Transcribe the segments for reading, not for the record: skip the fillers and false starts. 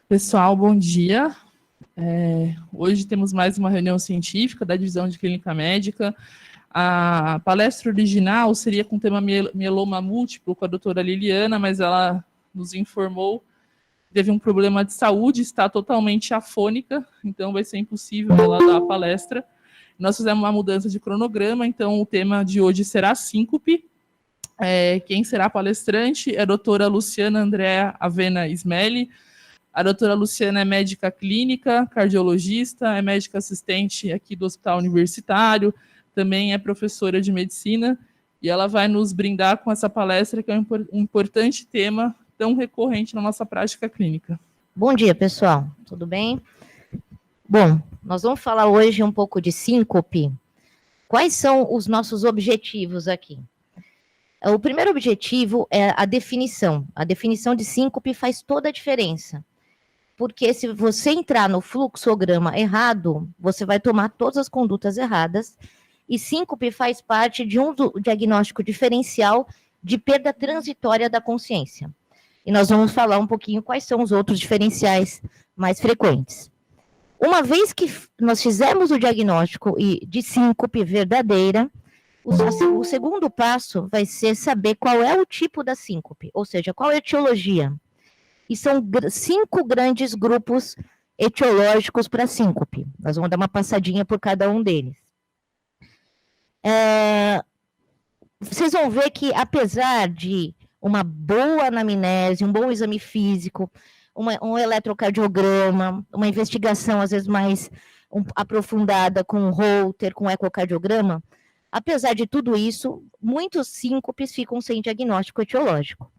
Pessoal, bom dia. Hoje temos mais uma reunião científica da Divisão de Clínica Médica. A palestra original seria com o tema mieloma múltiplo com a doutora Liliana, mas ela nos informou que teve um problema de saúde, está totalmente afônica, então vai ser impossível ela dar a palestra. Nós fizemos uma mudança de cronograma, então o tema de hoje será síncope. Quem será palestrante é a doutora Luciana Andréa Avena Smelly. A doutora Luciana é médica clínica, cardiologista, é médica assistente aqui do Hospital Universitário, também é professora de medicina, e ela vai nos brindar com essa palestra, que é um importante tema tão recorrente na nossa prática clínica. Bom dia, pessoal. Tudo bem? Bom, nós vamos falar hoje um pouco de síncope. Quais são os nossos objetivos aqui? O primeiro objetivo é a definição. A definição de síncope faz toda a diferença. Porque se você entrar no fluxograma errado, você vai tomar todas as condutas erradas, e síncope faz parte de um diagnóstico diferencial de perda transitória da consciência. E nós vamos falar um pouquinho quais são os outros diferenciais mais frequentes. Uma vez que nós fizemos o diagnóstico de síncope verdadeira, o segundo passo vai ser saber qual é o tipo da síncope, ou seja, qual é a etiologia. E são 5 grandes grupos etiológicos para síncope. Nós vamos dar uma passadinha por cada um deles. Vocês vão ver que, apesar de uma boa anamnese, um bom exame físico, um eletrocardiograma, uma investigação, às vezes, mais aprofundada com Holter, com ecocardiograma, apesar de tudo isso, muitos síncopes ficam sem diagnóstico etiológico.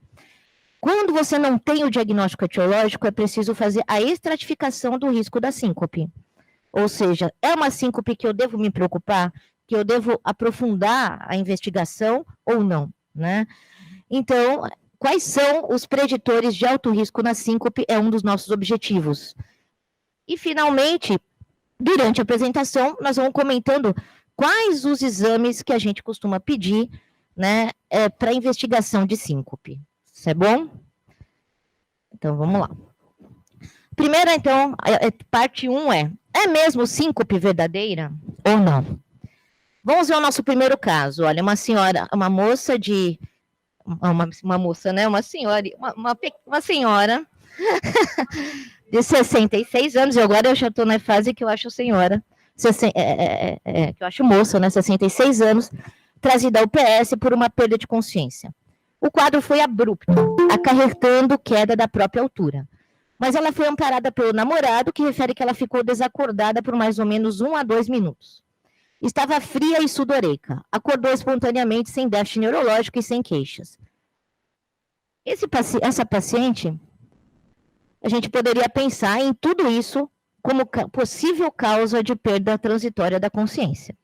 Quando você não tem o diagnóstico etiológico, é preciso fazer a estratificação do risco da síncope. Ou seja, é uma síncope que eu devo me preocupar, que eu devo aprofundar a investigação ou não, né? Então, quais são os preditores de alto risco na síncope é um dos nossos objetivos. E, finalmente, durante a apresentação, nós vamos comentando quais os exames que a gente costuma pedir, né, para investigação de síncope. Isso é bom? Então, vamos lá. Primeiro, então, parte 1 é mesmo síncope verdadeira ou não? Vamos ver o nosso primeiro caso. Olha, uma senhora, uma moça de... Uma moça, né? Uma senhora de 66 anos, e agora eu já estou na fase que eu acho senhora, que eu acho moça, né? 66 anos, trazida ao PS por uma perda de consciência. O quadro foi abrupto, acarretando queda da própria altura. Mas ela foi amparada pelo namorado, que refere que ela ficou desacordada por mais ou menos 1 a 2 minutos. Estava fria e sudoreica. Acordou espontaneamente, sem déficit neurológico e sem queixas. Essa paciente, a gente poderia pensar em tudo isso como possível causa de perda transitória da consciência.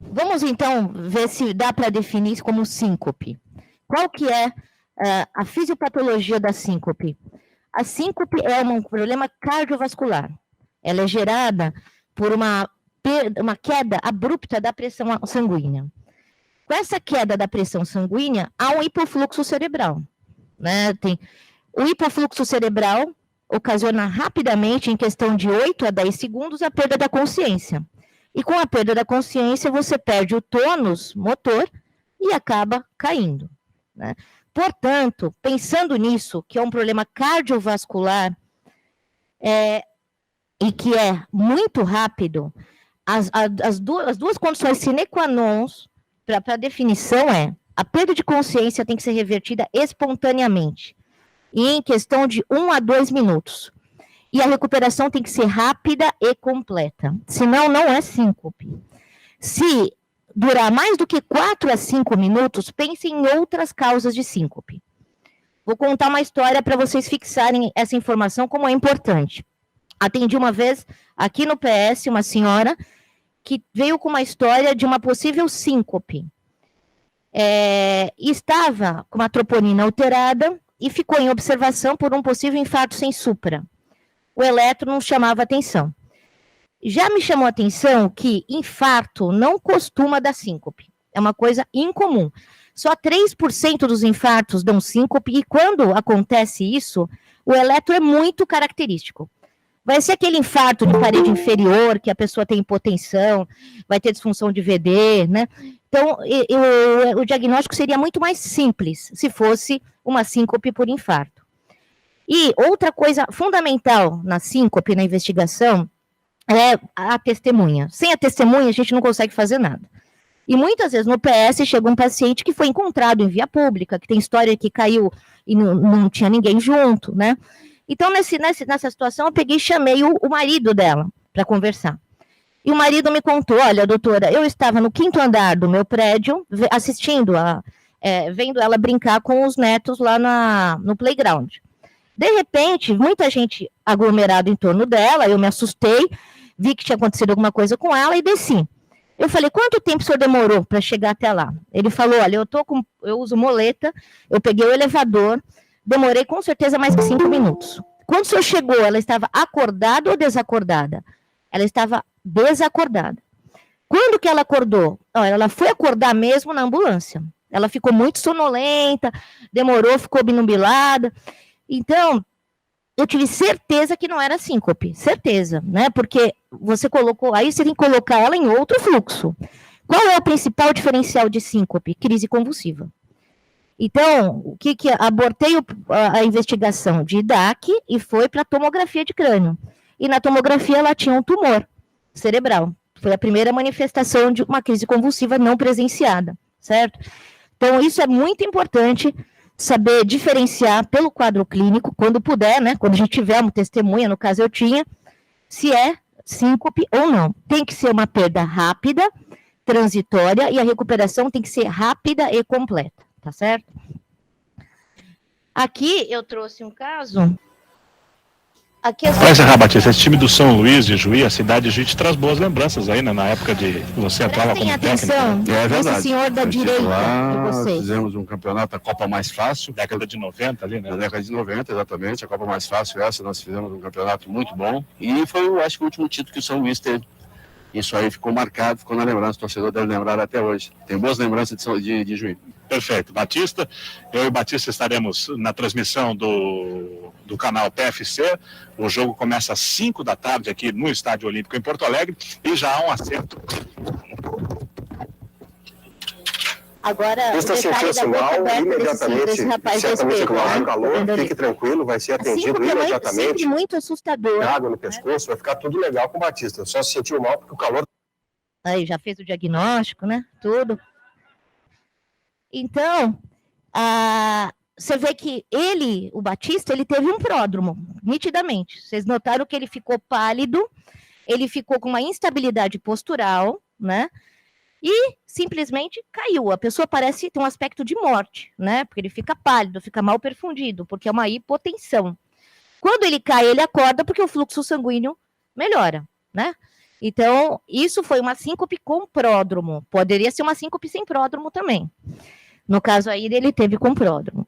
Vamos, então, ver se dá para definir isso como síncope. Qual que é a fisiopatologia da síncope? A síncope é um problema cardiovascular. Ela é gerada por uma queda abrupta da pressão sanguínea. Com essa queda da pressão sanguínea, há um hipofluxo cerebral, né? O hipofluxo cerebral ocasiona rapidamente, em questão de 8 a 10 segundos, a perda da consciência. E com a perda da consciência, você perde o tônus motor e acaba caindo, né? Portanto, pensando nisso, que é um problema cardiovascular e que é muito rápido, as duas condições sine qua non para a definição a perda de consciência tem que ser revertida espontaneamente, e em questão de 1 a 2 minutos. E a recuperação tem que ser rápida e completa, senão não é síncope. Se durar mais do que 4 a 5 minutos, pense em outras causas de síncope. Vou contar uma história para vocês fixarem essa informação como é importante. Atendi uma vez aqui no PS uma senhora que veio com uma história de uma possível síncope. Estava com uma troponina alterada e ficou em observação por um possível infarto sem supra. O eletro não chamava atenção. Já me chamou a atenção que infarto não costuma dar síncope. É uma coisa incomum. Só 3% dos infartos dão síncope, e quando acontece isso, o eletro é muito característico. Vai ser aquele infarto de parede inferior, que a pessoa tem hipotensão, vai ter disfunção de VD, né? Então, o diagnóstico seria muito mais simples, se fosse uma síncope por infarto. E outra coisa fundamental na síncope, na investigação, é a testemunha. Sem a testemunha, a gente não consegue fazer nada. E muitas vezes no PS chega um paciente que foi encontrado em via pública, que tem história que caiu e não tinha ninguém junto, né? Então, nessa situação, eu peguei e chamei o marido dela para conversar. E o marido me contou, olha, doutora, eu estava no 5º andar do meu prédio, assistindo, vendo ela brincar com os netos lá no playground. De repente, muita gente aglomerada em torno dela, eu me assustei, vi que tinha acontecido alguma coisa com ela e desci. Eu falei, quanto tempo o senhor demorou para chegar até lá? Ele falou, olha, eu uso muleta, eu peguei o elevador, demorei com certeza mais que 5 minutos. Quando o senhor chegou, ela estava acordada ou desacordada? Ela estava desacordada. Quando que ela acordou? Ela foi acordar mesmo na ambulância. Ela ficou muito sonolenta, demorou, ficou obnubilada. Então, eu tive certeza que não era síncope, certeza, né? Porque você colocou, aí você tem que colocar ela em outro fluxo. Qual é o principal diferencial de síncope? Crise convulsiva. Então, o que abortei a investigação de DAC e foi para a tomografia de crânio. E na tomografia ela tinha um tumor cerebral. Foi a primeira manifestação de uma crise convulsiva não presenciada, certo? Então, isso é muito importante, saber diferenciar pelo quadro clínico, quando puder, né? Quando a gente tiver uma testemunha, no caso eu tinha, se é síncope ou não. Tem que ser uma perda rápida, transitória, e a recuperação tem que ser rápida e completa, tá certo? Aqui eu trouxe um caso. Para encerrar, Batista, esse time do São Luís de Juí, a cidade de Juí, te traz boas lembranças aí, né? Na época de você atuava como técnico. É verdade. Esse senhor da direita de vocês. Fizemos um campeonato, a Copa Mais Fácil. Década de 90 ali, né? Na década de 90, exatamente. A Copa Mais Fácil, nós fizemos um campeonato muito bom. E foi, eu acho que o último título que o São Luís teve. Isso aí ficou marcado, ficou na lembrança, o torcedor deve lembrar até hoje. Tem boas lembranças de Juí. Perfeito. Batista, eu e o Batista estaremos na transmissão do canal PFC. O jogo começa às 5 da tarde aqui no Estádio Olímpico em Porto Alegre e já há um acerto. Agora, está sentindo-se mal, imediatamente, certamente com o calor, fique tranquilo, vai ser atendido imediatamente. É sempre muito assustador. Água no pescoço, vai ficar tudo legal com o Batista. Só se sentiu mal porque o calor... Aí, já fez o diagnóstico, né? Tudo. Então, você vê que o Batista, ele teve um pródromo, nitidamente. Vocês notaram que ele ficou pálido, ele ficou com uma instabilidade postural, né? E simplesmente caiu. A pessoa parece ter um aspecto de morte, né? Porque ele fica pálido, fica mal perfundido, porque é uma hipotensão. Quando ele cai, ele acorda porque o fluxo sanguíneo melhora, né? Então, isso foi uma síncope com pródromo. Poderia ser uma síncope sem pródromo também. No caso aí, ele teve com pródromo.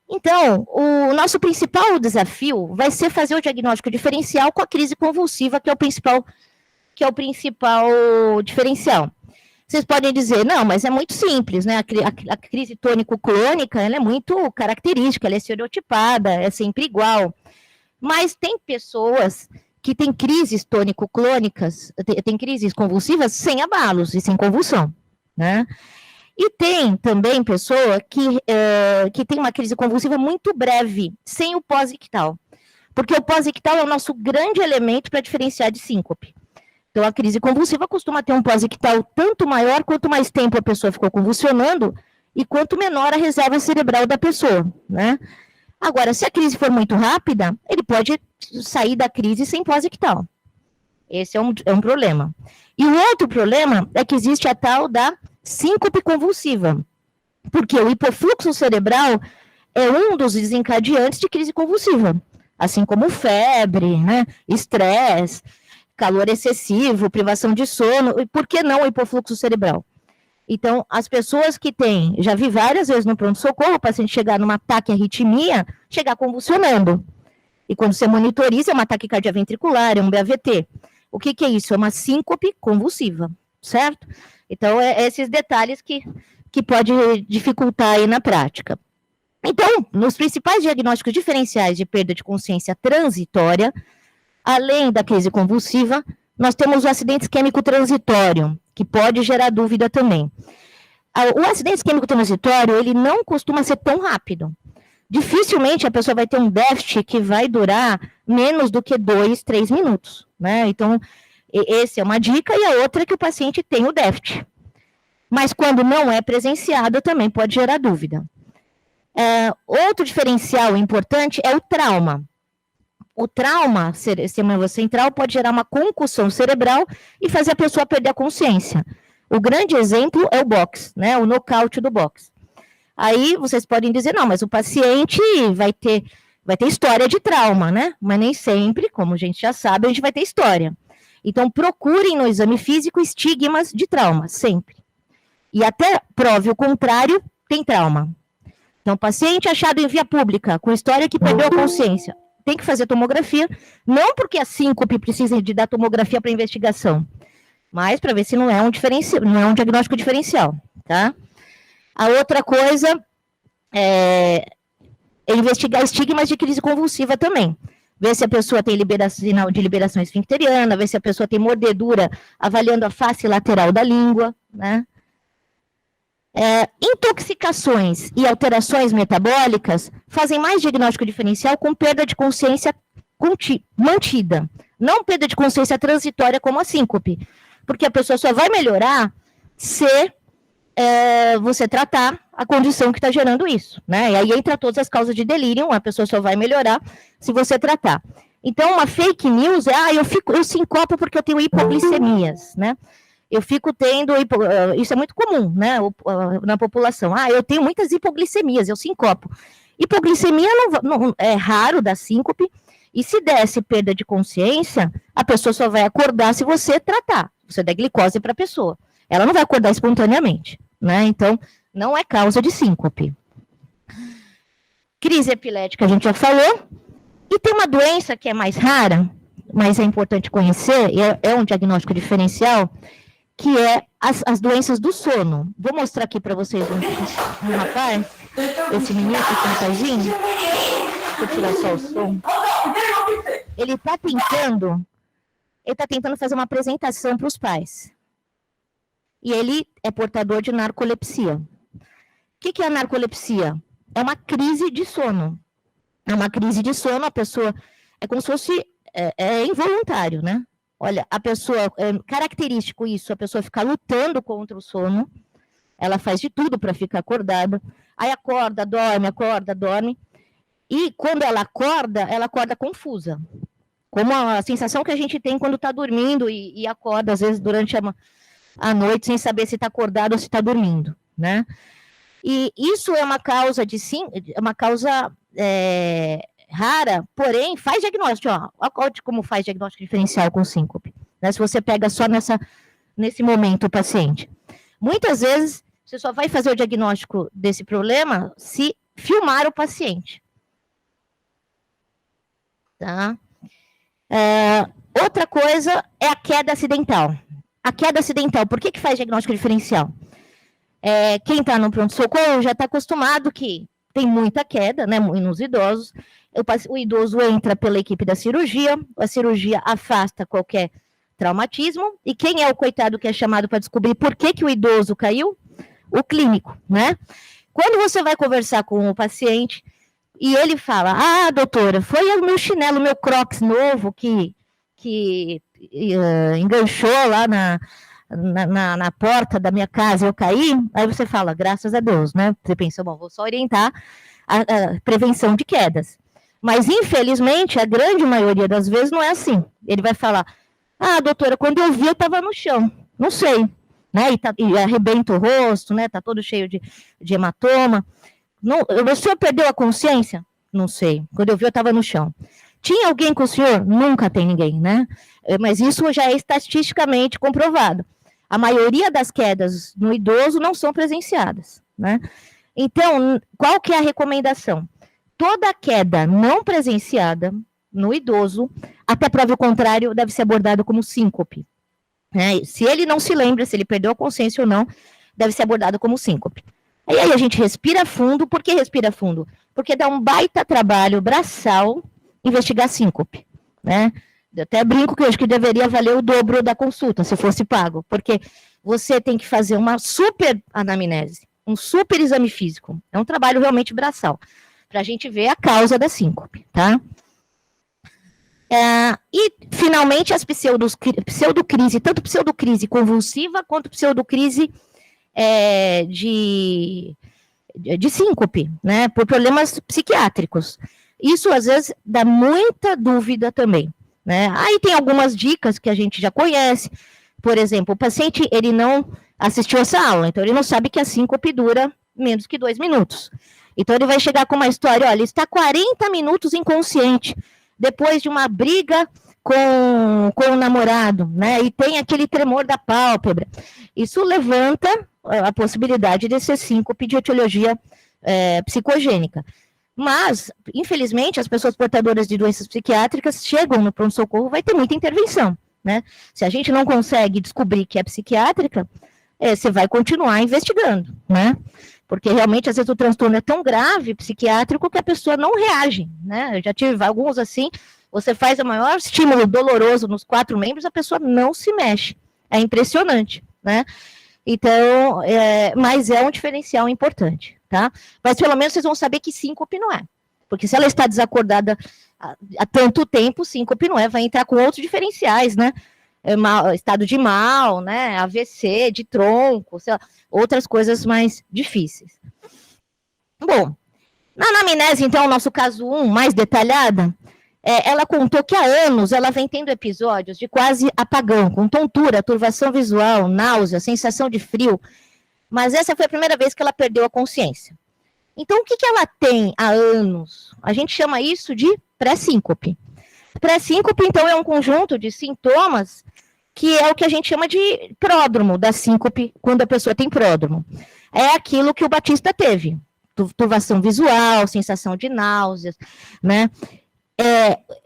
Então, o nosso principal desafio vai ser fazer o diagnóstico diferencial com a crise convulsiva, que é o principal diferencial. Vocês podem dizer, não, mas é muito simples, né? A crise tônico-clônica, ela é muito característica, ela é estereotipada, é sempre igual. Mas tem pessoas que têm crises tônico-clônicas, tem crises convulsivas sem abalos e sem convulsão, né? E tem também pessoa que tem uma crise convulsiva muito breve, sem o pós-ictal. Porque o pós-ictal é o nosso grande elemento para diferenciar de síncope. Então, a crise convulsiva costuma ter um pós-ictal tanto maior quanto mais tempo a pessoa ficou convulsionando e quanto menor a reserva cerebral da pessoa, né? Agora, se a crise for muito rápida, ele pode sair da crise sem pós-ictal. Esse é um problema. E o outro problema é que existe a tal da síncope convulsiva, porque o hipofluxo cerebral é um dos desencadeantes de crise convulsiva, assim como febre, né, estresse, calor excessivo, privação de sono, e por que não o hipofluxo cerebral? Então, as pessoas que têm, já vi várias vezes no pronto-socorro, o paciente chegar num ataque arritmia, chegar convulsionando. E quando você monitoriza, é uma taquicardia ventricular, é um BAVT. O que é isso? É uma síncope convulsiva, certo? Então, esses detalhes que que pode dificultar aí na prática. Então, nos principais diagnósticos diferenciais de perda de consciência transitória, além da crise convulsiva, nós temos o acidente isquêmico transitório, que pode gerar dúvida também. O acidente isquêmico transitório, ele não costuma ser tão rápido. Dificilmente a pessoa vai ter um déficit que vai durar menos do que 2, 3 minutos, né? Então, essa é uma dica, e a outra é que o paciente tem o déficit. Mas quando não é presenciado, também pode gerar dúvida. Outro diferencial importante é o trauma. O trauma cerebral central pode gerar uma concussão cerebral e fazer a pessoa perder a consciência. O grande exemplo é o boxe, né? O nocaute do boxe. Aí vocês podem dizer, não, mas o paciente vai ter história de trauma, né? Mas nem sempre, como a gente já sabe, a gente vai ter história. Então, procurem no exame físico estigmas de trauma, sempre. E até prove o contrário, tem trauma. Então, paciente achado em via pública, com história que perdeu a consciência, tem que fazer tomografia, não porque a síncope precisa de dar tomografia para investigação, mas para ver se não é um diagnóstico diferencial, tá? A outra coisa é investigar estigmas de crise convulsiva também. Ver se a pessoa tem sinal de liberação esfincteriana, ver se a pessoa tem mordedura, avaliando a face lateral da língua, né? Intoxicações e alterações metabólicas fazem mais diagnóstico diferencial com perda de consciência mantida, não perda de consciência transitória como a síncope, porque a pessoa só vai melhorar se você tratar a condição que está gerando isso, né? E aí entra todas as causas de delírio, a pessoa só vai melhorar se você tratar. Então, uma fake news eu sincopo porque eu tenho hipoglicemias, né? Eu fico tendo, isso é muito comum, né, na população. Eu tenho muitas hipoglicemias, eu sincopo. Hipoglicemia não é raro da síncope, e se desse perda de consciência, a pessoa só vai acordar se você tratar, você der glicose para a pessoa. Ela não vai acordar espontaneamente, né, então não é causa de síncope. Crise epilética a gente já falou, e tem uma doença que é mais rara, mas é importante conhecer, e é um diagnóstico diferencial, que é as doenças do sono. Vou mostrar aqui para vocês um rapaz, esse menino que tem um pezinho. Deixa eu tirar só o som. Ele está tentando fazer uma apresentação para os pais. E ele é portador de narcolepsia. O que é a narcolepsia? É uma crise de sono. É uma crise de sono, a pessoa é como se fosse involuntário, né? Olha, a pessoa, é característico isso, a pessoa ficar lutando contra o sono, ela faz de tudo para ficar acordada, aí acorda, dorme, e quando ela acorda confusa, como a sensação que a gente tem quando está dormindo e acorda, às vezes, durante a noite, sem saber se está acordado ou se está dormindo, né? E isso é uma causa rara, porém, faz diagnóstico, olha como faz diagnóstico diferencial com síncope, né? Se você pega só nesse momento o paciente. Muitas vezes, você só vai fazer o diagnóstico desse problema se filmar o paciente. Tá? Outra coisa é a queda acidental. A queda acidental, por que faz diagnóstico diferencial? Quem está no pronto-socorro já está acostumado que tem muita queda, né, nos idosos. O idoso entra pela equipe da cirurgia, a cirurgia afasta qualquer traumatismo, e quem é o coitado que é chamado para descobrir por que o idoso caiu? O clínico, né? Quando você vai conversar com o paciente, e ele fala, doutora, foi o meu chinelo, meu Crocs novo que enganchou lá na porta da minha casa, eu caí, aí você fala, graças a Deus, né? Você pensa, bom, vou só orientar a prevenção de quedas. Mas, infelizmente, a grande maioria das vezes não é assim. Ele vai falar, doutora, quando eu vi, eu estava no chão. Não sei, né? E arrebenta o rosto, né? Tá todo cheio de hematoma. Não, o senhor perdeu a consciência? Não sei. Quando eu vi, eu estava no chão. Tinha alguém com o senhor? Nunca tem ninguém, né? Mas isso já é estatisticamente comprovado. A maioria das quedas no idoso não são presenciadas, né? Então, qual que é a recomendação? Toda queda não presenciada no idoso, até prova o contrário, deve ser abordado como síncope, né? Se ele não se lembra, se ele perdeu a consciência ou não, deve ser abordado como síncope. E aí a gente respira fundo. Por que respira fundo? Porque dá um baita trabalho braçal investigar síncope, né? Eu até brinco que eu acho que deveria valer o dobro da consulta, se fosse pago, porque você tem que fazer uma super anamnese, um super exame físico. É um trabalho realmente braçal, para a gente ver a causa da síncope, tá? E, finalmente, as pseudocrise, tanto pseudocrise convulsiva quanto pseudocrise de síncope, né, por problemas psiquiátricos. Isso, às vezes, dá muita dúvida também, né? Aí tem algumas dicas que a gente já conhece. Por exemplo, o paciente, ele não assistiu essa aula, então ele não sabe que a síncope dura menos que 2 minutos. Então, ele vai chegar com uma história, olha, ele está 40 minutos inconsciente, depois de uma briga com o namorado, né, e tem aquele tremor da pálpebra. Isso levanta a possibilidade de ser síncope de etiologia psicogênica. Mas, infelizmente, as pessoas portadoras de doenças psiquiátricas chegam no pronto-socorro, vai ter muita intervenção, né? Se a gente não consegue descobrir que é psiquiátrica, você vai continuar investigando, né? Porque realmente, às vezes, o transtorno é tão grave, psiquiátrico, que a pessoa não reage, né? Eu já tive alguns assim, você faz o maior estímulo doloroso nos 4 membros, a pessoa não se mexe. É impressionante, né? Então, mas é um diferencial importante, tá? Mas pelo menos vocês vão saber que síncope não é. Porque se ela está desacordada há tanto tempo, síncope não é, vai entrar com outros diferenciais, né? Estado de mal, né? AVC, de tronco, sei lá, outras coisas mais difíceis. Bom, na anamnese, então, nosso caso 1, mais detalhada, ela contou que há anos ela vem tendo episódios de quase apagão, com tontura, turvação visual, náusea, sensação de frio, mas essa foi a primeira vez que ela perdeu a consciência. Então, o que ela tem há anos? A gente chama isso de pré-síncope. Pré-síncope, então, é um conjunto de sintomas que é o que a gente chama de pródromo da síncope, quando a pessoa tem pródromo. É aquilo que o Batista teve, turvação visual, sensação de náuseas, né?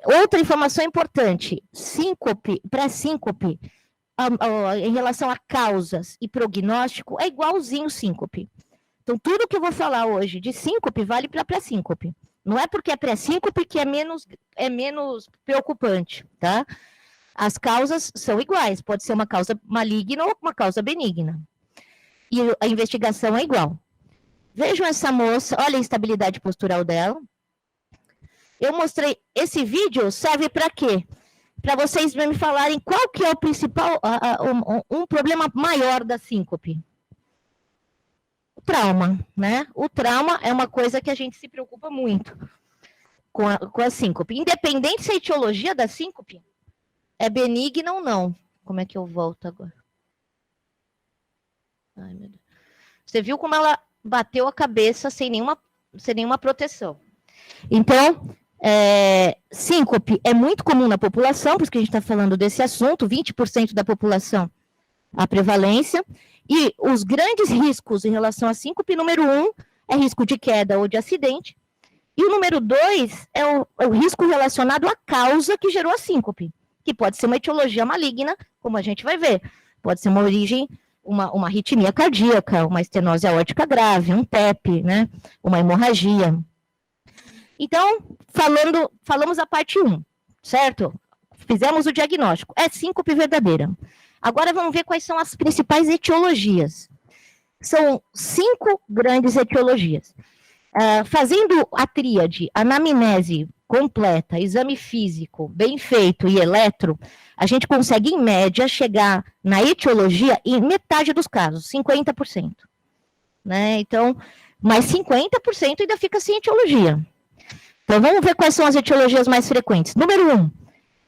Outra informação importante, síncope, pré-síncope, em relação a causas e prognóstico, é igualzinho síncope. Então, tudo que eu vou falar hoje de síncope vale para pré-síncope. Não é porque é pré-síncope que é menos preocupante, tá? As causas são iguais, pode ser uma causa maligna ou uma causa benigna. E a investigação é igual. Vejam essa moça, olha a instabilidade postural dela. Eu mostrei, esse vídeo serve para quê? Para vocês me falarem qual que é o principal, um problema maior da síncope. O trauma, né? O trauma é uma coisa que a gente se preocupa muito com a síncope. Independente se a etiologia da síncope é benigna ou não. Como é que eu volto agora? Ai, meu Deus. Você viu como ela bateu a cabeça sem nenhuma proteção. Então, síncope é muito comum na população, porque a gente está falando desse assunto, 20% da população a prevalência, e os grandes riscos em relação à síncope, número 1 é risco de queda ou de acidente, e o número 2 é o risco relacionado à causa que gerou a síncope, que pode ser uma etiologia maligna, como a gente vai ver, pode ser uma origem, uma arritmia cardíaca, uma estenose aórtica grave, um TEP, né, uma hemorragia. Então, falamos a parte 1, certo? Fizemos o diagnóstico. É síncope verdadeira. Agora vamos ver quais são as principais etiologias. São 5 grandes etiologias. Fazendo a tríade, anamnese completa, exame físico, bem feito e eletro, a gente consegue, em média, chegar na etiologia em metade dos casos, 50%. Né? Então, mas 50% ainda fica sem etiologia. Então, vamos ver quais são as etiologias mais frequentes. Número 1,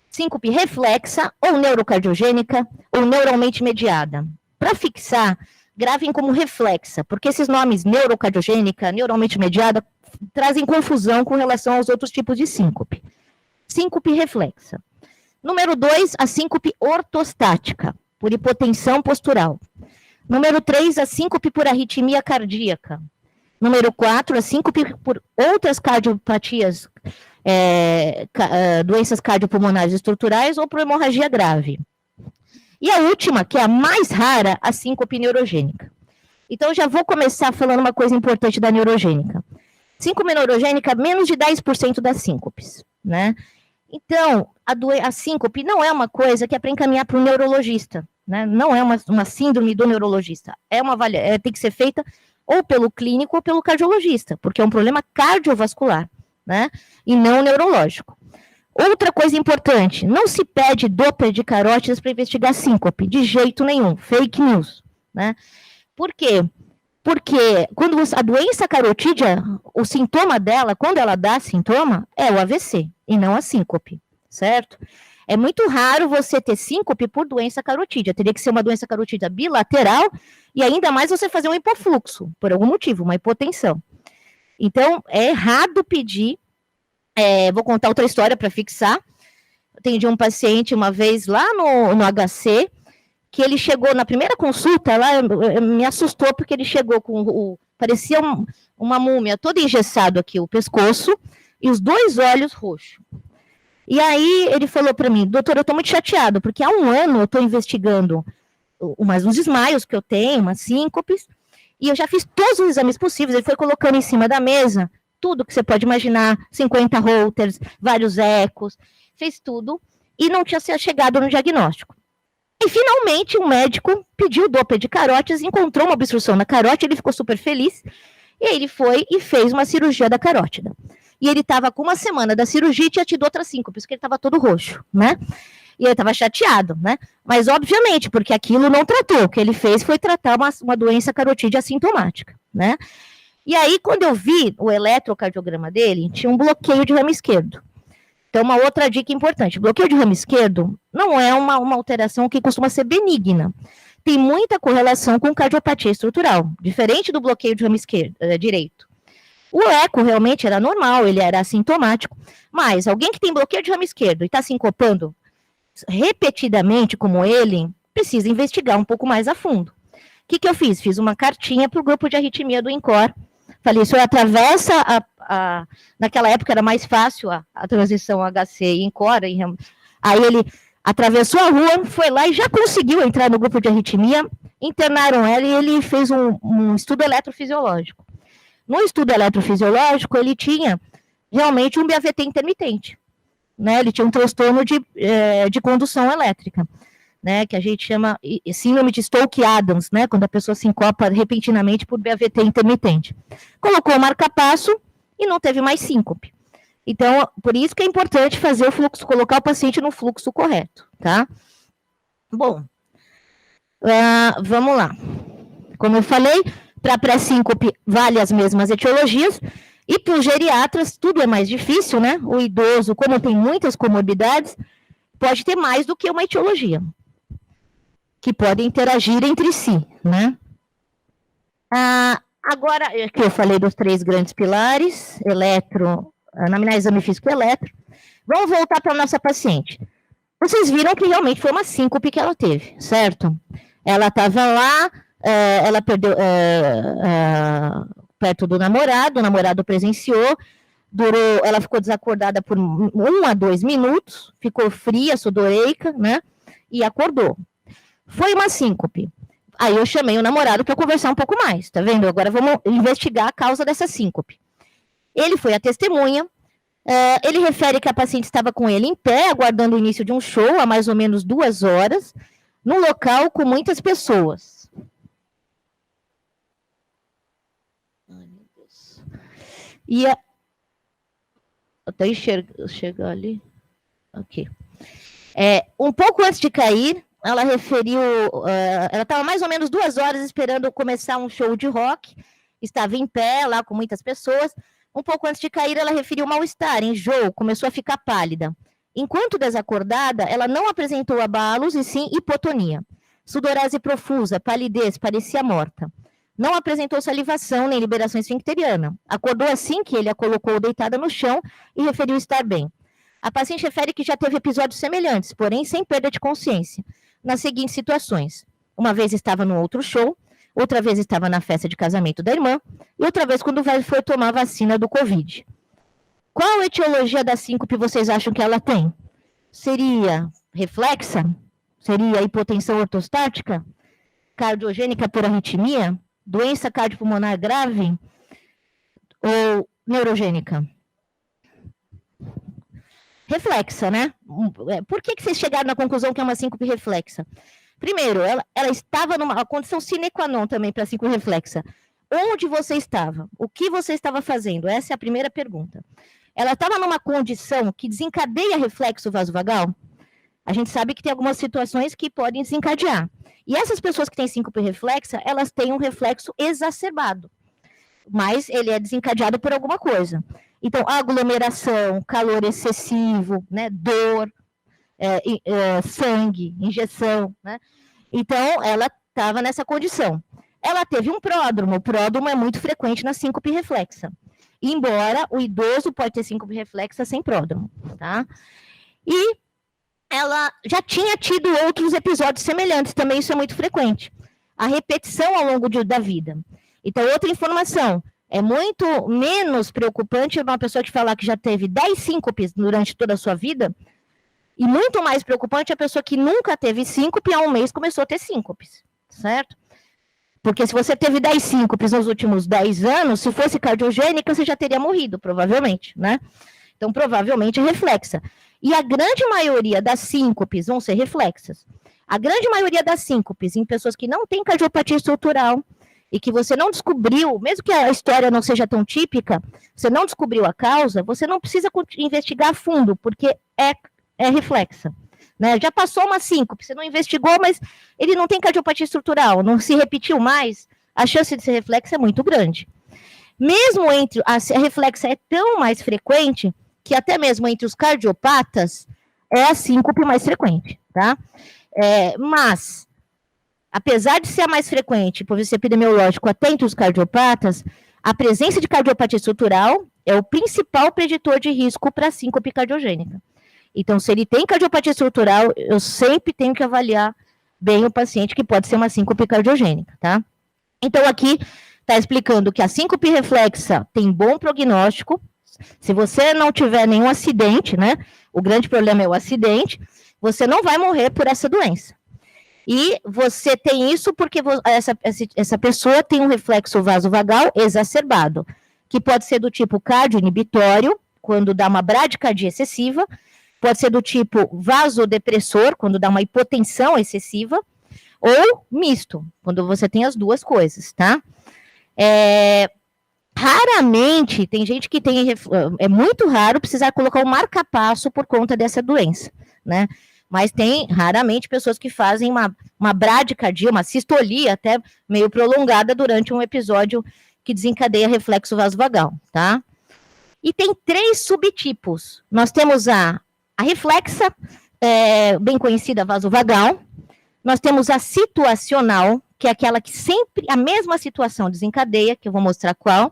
síncope reflexa, ou neurocardiogênica, ou neuralmente mediada. Para fixar, gravem como reflexa, porque esses nomes neurocardiogênica, neuralmente mediada, trazem confusão com relação aos outros tipos de síncope. Síncope reflexa. Número 2, a síncope ortostática, por hipotensão postural. Número 3, a síncope por arritmia cardíaca. Número 4, a síncope por outras cardiopatias, doenças cardiopulmonares estruturais ou por hemorragia grave. E a última, que é a mais rara, a síncope neurogênica. Então, já vou começar falando uma coisa importante da neurogênica. Síncope neurogênica, menos de 10% das síncopes, né? Então, a síncope não é uma coisa que é para encaminhar para um neurologista, né? Não é uma síndrome do neurologista. Tem que ser feita ou pelo clínico ou pelo cardiologista, porque é um problema cardiovascular, né? E não neurológico. Outra coisa importante, não se pede Doppler de carótidas para investigar síncope, de jeito nenhum, fake news, né? Por quê? Porque quando a doença carotídea, o sintoma dela, quando ela dá sintoma, é o AVC, e não a síncope, certo? É muito raro você ter síncope por doença carotídea, teria que ser uma doença carotídea bilateral, e ainda mais você fazer um hipofluxo, por algum motivo, uma hipotensão. Então, é errado pedir, vou contar outra história para fixar, atendi um paciente uma vez lá no HC, que ele chegou na primeira consulta, ela me assustou porque ele chegou parecia uma múmia, todo engessado aqui, o pescoço, e os 2 olhos roxos. E aí ele falou para mim, doutor, eu estou muito chateado, porque há 1 ano eu estou investigando uns desmaios que eu tenho, umas síncopes, e eu já fiz todos os exames possíveis, ele foi colocando em cima da mesa, tudo que você pode imaginar, 50 Holters, vários ecos, fez tudo, e não tinha chegado no diagnóstico. E, finalmente, um médico pediu o Doppler de carótidas, encontrou uma obstrução na carótida, ele ficou super feliz, e aí ele foi e fez uma cirurgia da carótida. E ele estava com 1 semana da cirurgia e tinha tido outra síncope, porque ele estava todo roxo, né? E ele estava chateado, né? Mas, obviamente, porque aquilo não tratou, o que ele fez foi tratar uma doença carotídea assintomática, né? E aí, quando eu vi o eletrocardiograma dele, tinha um bloqueio de ramo esquerdo. Então, uma outra dica importante, bloqueio de ramo esquerdo não é uma alteração que costuma ser benigna. Tem muita correlação com cardiopatia estrutural, diferente do bloqueio de ramo direito. O eco realmente era normal, ele era assintomático, mas alguém que tem bloqueio de ramo esquerdo e está sincopando repetidamente como ele, precisa investigar um pouco mais a fundo. O que eu fiz? Fiz uma cartinha para o grupo de arritmia do INCOR. Falei, o senhor atravessa naquela época era mais fácil a transição HC e INCOR, aí ele atravessou a rua, foi lá e já conseguiu entrar no grupo de arritmia, internaram ela e ele fez um estudo eletrofisiológico. No estudo eletrofisiológico, ele tinha realmente um BAVT intermitente, né? Ele tinha um transtorno de condução elétrica, né? Que a gente chama síndrome de Stokes-Adams, né? Quando a pessoa sincopa repentinamente por BAVT intermitente. Colocou o marca-passo e não teve mais síncope. Então, por isso que é importante fazer o fluxo, colocar o paciente no fluxo correto, tá? Bom, vamos lá. Como eu falei, para pré-síncope vale as mesmas etiologias, e para os geriatras tudo é mais difícil, né? O idoso, como tem muitas comorbidades, pode ter mais do que uma etiologia, que podem interagir entre si, né? Agora, que eu falei dos 3 grandes pilares, anamnese, exame físico e eletro, vamos voltar para a nossa paciente. Vocês viram que realmente foi uma síncope que ela teve, certo? Ela estava lá, ela perdeu perto do namorado, o namorado presenciou, ela ficou desacordada por 1 a 2 minutos, ficou fria, sudoreica, né? E acordou. Foi uma síncope. Aí eu chamei o namorado para conversar um pouco mais, tá vendo? Agora vamos investigar a causa dessa síncope. Ele foi a testemunha, ele refere que a paciente estava com ele em pé, aguardando o início de um show há mais ou menos 2 horas, num local com muitas pessoas. Ai, meu Deus. E até chegar ali. Ok. Um pouco antes de cair, ela referiu, ela estava mais ou menos 2 horas esperando começar um show de rock, estava em pé lá com muitas pessoas. Um pouco antes de cair, ela referiu mal-estar, enjoo, começou a ficar pálida. Enquanto desacordada, ela não apresentou abalos e sim hipotonia. Sudorese profusa, palidez, parecia morta. Não apresentou salivação nem liberação esfincteriana. Acordou assim que ele a colocou deitada no chão e referiu estar bem. A paciente refere que já teve episódios semelhantes, porém sem perda de consciência, nas seguintes situações. Uma vez estava no outro show, outra vez estava na festa de casamento da irmã, e outra vez quando foi tomar a vacina do Covid. Qual etiologia da síncope vocês acham que ela tem? Seria reflexa? Seria hipotensão ortostática? Cardiogênica por arritmia? doença cardiopulmonar grave ou neurogênica? Reflexa, né? Por que vocês chegaram na conclusão que é uma síncope reflexa? Primeiro, ela estava numa condição sine qua non também para síncope reflexa. Onde você estava? O que você estava fazendo? Essa é a primeira pergunta. Ela estava numa condição que desencadeia reflexo vasovagal? A gente sabe que tem algumas situações que podem desencadear. E essas pessoas que têm síncope reflexa, elas têm um reflexo exacerbado. Mas ele é desencadeado por alguma coisa. Então, aglomeração, calor excessivo, né, dor, sangue, injeção, né? Então, ela estava nessa condição. Ela teve um pródromo. O pródromo é muito frequente na síncope reflexa. Embora o idoso pode ter síncope reflexa sem pródromo, tá? E ela já tinha tido outros episódios semelhantes, também isso é muito frequente. A repetição ao longo da vida. Então, outra informação, é muito menos preocupante uma pessoa que falar que já teve 10 síncopes durante toda a sua vida, e muito mais preocupante a pessoa que nunca teve síncope e há um mês começou a ter síncopes, certo? Porque se você teve 10 síncopes nos últimos 10 anos, se fosse cardiogênica, você já teria morrido, provavelmente, né? Então, provavelmente é reflexa. E a grande maioria das síncopes vão ser reflexas. A grande maioria das síncopes em pessoas que não têm cardiopatia estrutural e que você não descobriu, mesmo que a história não seja tão típica, você não descobriu a causa, você não precisa investigar a fundo, porque é reflexa. Né? Já passou uma síncope, você não investigou, mas ele não tem cardiopatia estrutural, não se repetiu mais, a chance de ser reflexa é muito grande. Mesmo entre, a reflexa é tão mais frequente, que até mesmo entre os cardiopatas, é a síncope mais frequente, tá? Mas, apesar de ser a mais frequente, por visto epidemiológico, até entre os cardiopatas, a presença de cardiopatia estrutural é o principal preditor de risco para síncope cardiogênica. Então, se ele tem cardiopatia estrutural, eu sempre tenho que avaliar bem o paciente, que pode ser uma síncope cardiogênica, tá? Então, aqui está explicando que a síncope reflexa tem bom prognóstico. Se você não tiver nenhum acidente, né? O grande problema é o acidente, você não vai morrer por essa doença. E você tem isso porque essa pessoa tem um reflexo vasovagal exacerbado, que pode ser do tipo cardioinibitório, quando dá uma bradicardia excessiva, pode ser do tipo vasodepressor, quando dá uma hipotensão excessiva, ou misto, quando você tem as duas coisas, tá? Raramente, tem gente que tem, é muito raro precisar colocar um marca-passo por conta dessa doença, né? Mas tem, raramente, pessoas que fazem uma bradicardia, uma sistolia até meio prolongada durante um episódio que desencadeia reflexo vasovagal, tá? E tem 3 subtipos. Nós temos a reflexa, bem conhecida vasovagal. Nós temos a situacional, que é aquela que sempre a mesma situação desencadeia, que eu vou mostrar qual.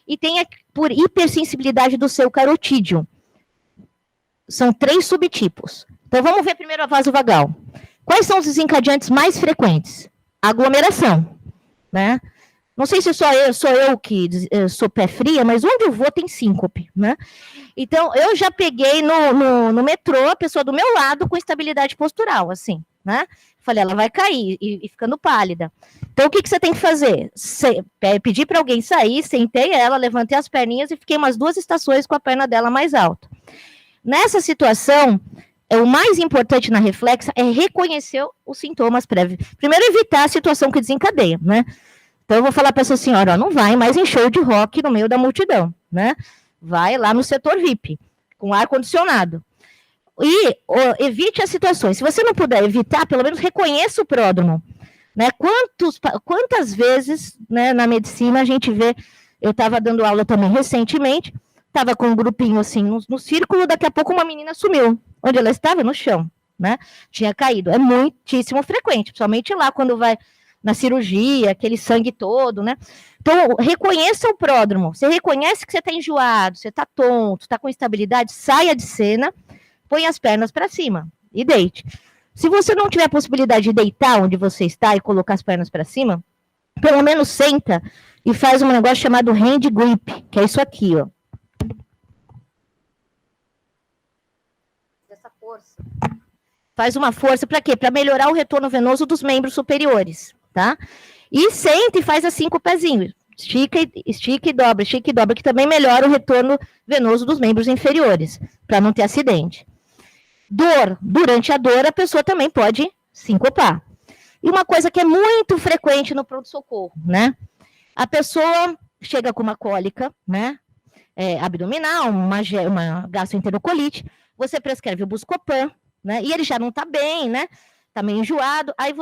E tem por hipersensibilidade do seu carotídeo. São 3 subtipos. Então, vamos ver primeiro a vasovagal. Quais são os desencadeantes mais frequentes? Aglomeração, né? Não sei se sou eu que sou pé fria, mas onde eu vou tem síncope, né? Então, eu já peguei no metrô a pessoa do meu lado com estabilidade postural, assim, né? Falei, ela vai cair e ficando pálida. Então, o que você tem que fazer? Pedir para alguém sair, sentei ela, levantei as perninhas e fiquei umas 2 estações com a perna dela mais alta. Nessa situação, o mais importante na reflexa é reconhecer os sintomas prévios. Primeiro, evitar a situação que desencadeia, né? Então, eu vou falar para essa senhora, ó, não vai mais em show de rock no meio da multidão, né? Vai lá no setor VIP, com ar-condicionado. E evite as situações. Se você não puder evitar, pelo menos reconheça o pródromo. Né? Quantas vezes, né, na medicina a gente vê, eu estava dando aula também recentemente, estava com um grupinho assim no círculo, daqui a pouco uma menina sumiu. Onde ela estava? No chão, né? Tinha caído. É muitíssimo frequente, principalmente lá quando vai na cirurgia, aquele sangue todo, né? Então, reconheça o pródromo. Você reconhece que você está enjoado, você está tonto, está com instabilidade, saia de cena, põe as pernas para cima e deite. Se você não tiver a possibilidade de deitar onde você está e colocar as pernas para cima, pelo menos senta e faz um negócio chamado hand grip, que é isso aqui, ó. Essa força. Faz uma força para quê? Para melhorar o retorno venoso dos membros superiores, tá? E senta e faz assim com o pezinho. Estica e dobra, que também melhora o retorno venoso dos membros inferiores, para não ter acidente. Dor. Durante a dor, a pessoa também pode sincopar. E uma coisa que é muito frequente no pronto-socorro, né? A pessoa chega com uma cólica, né? Abdominal, uma gastroenterocolite, você prescreve o Buscopan, né? E ele já não está bem, né? Está meio enjoado. Aí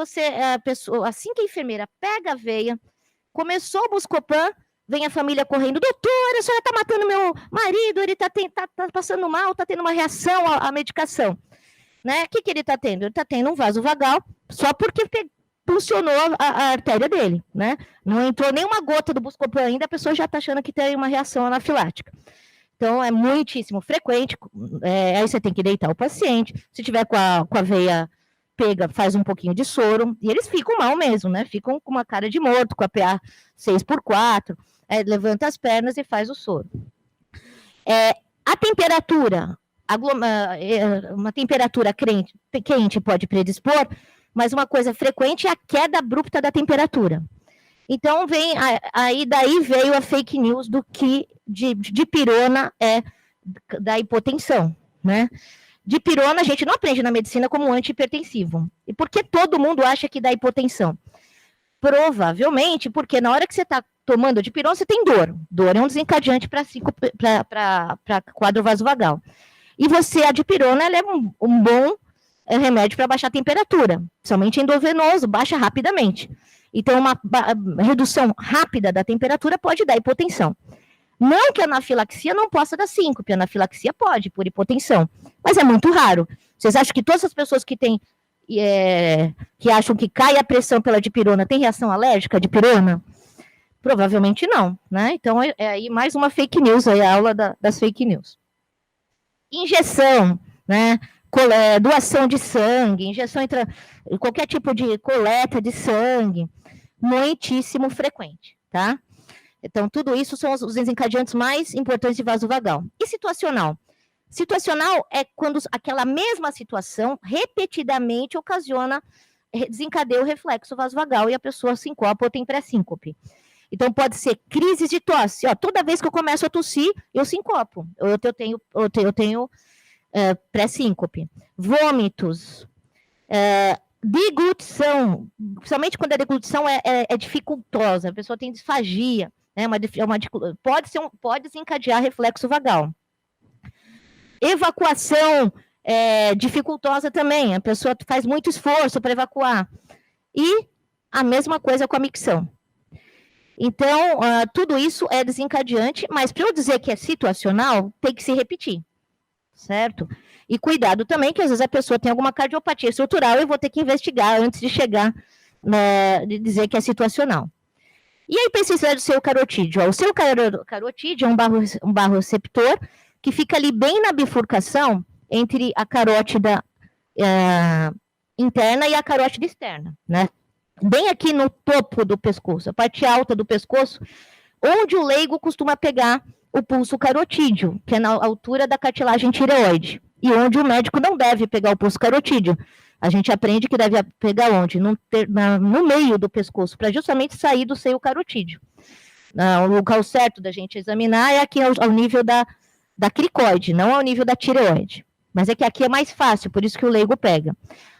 a pessoa, assim que a enfermeira pega a veia, começou o Buscopan, vem a família correndo, doutora, a senhora está matando meu marido, ele está passando mal, está tendo uma reação à medicação. Né? O que ele está tendo? Ele está tendo um vaso vagal, só porque funcionou a artéria dele, né? Não entrou nenhuma gota do Buscopan ainda, a pessoa já está achando que tem uma reação anafilática. Então, é muitíssimo frequente, aí você tem que deitar o paciente, se tiver com a veia pega, faz um pouquinho de soro, e eles ficam mal mesmo, né? Ficam com uma cara de morto, com a PA 6x4, levanta as pernas e faz o soro. A temperatura, uma temperatura quente pode predispor, mas uma coisa frequente é a queda abrupta da temperatura. Então, daí veio a fake news do que dipirona é da hipotensão, né? Dipirona a gente não aprende na medicina como antihipertensivo. E por que todo mundo acha que dá hipotensão? Provavelmente porque na hora que você está tomando dipirona, você tem dor. Dor é um desencadeante para quadro vasovagal. E a dipirona ela é um bom remédio para baixar a temperatura, somente endovenoso, baixa rapidamente. Então, uma redução rápida da temperatura pode dar hipotensão. Não que a anafilaxia não possa dar síncope, a anafilaxia pode, por hipotensão, mas é muito raro. Vocês acham que todas as pessoas que acham que cai a pressão pela dipirona têm reação alérgica à dipirona? Provavelmente não, né? Então, aí mais uma fake news, aí a aula das fake news. Injeção, né? Doação de sangue, qualquer tipo de coleta de sangue, muitíssimo frequente, tá? Então, tudo isso são os desencadeantes mais importantes de vasovagal. E situacional? Situacional é quando aquela mesma situação repetidamente desencadeia o reflexo vasovagal e a pessoa sincopa ou tem pré-síncope. Então, pode ser crises de tosse. Toda vez que eu começo a tossir, eu sincopo. Eu tenho pré-síncope. Vômitos. Deglutição. Principalmente quando a deglutição é dificultosa. A pessoa tem disfagia. Né, pode desencadear reflexo vagal. Evacuação dificultosa também. A pessoa faz muito esforço para evacuar. E a mesma coisa com a micção. Então, tudo isso é desencadeante, mas para eu dizer que é situacional, tem que se repetir, certo? E cuidado também, que às vezes a pessoa tem alguma cardiopatia estrutural e eu vou ter que investigar antes de chegar, de dizer que é situacional. E a hipersensibilidade do seu carotídeo? O seu carotídeo é um barroreceptor que fica ali bem na bifurcação entre a carótida interna e a carótida externa, né? Bem aqui no topo do pescoço, a parte alta do pescoço, onde o leigo costuma pegar o pulso carotídeo, que é na altura da cartilagem tireoide, e onde o médico não deve pegar o pulso carotídeo. A gente aprende que deve pegar onde? No meio do pescoço, para justamente sair do seio carotídeo. O local certo da gente examinar é aqui ao nível da cricoide, não ao nível da tireoide. Mas é que aqui é mais fácil, por isso que o leigo pega.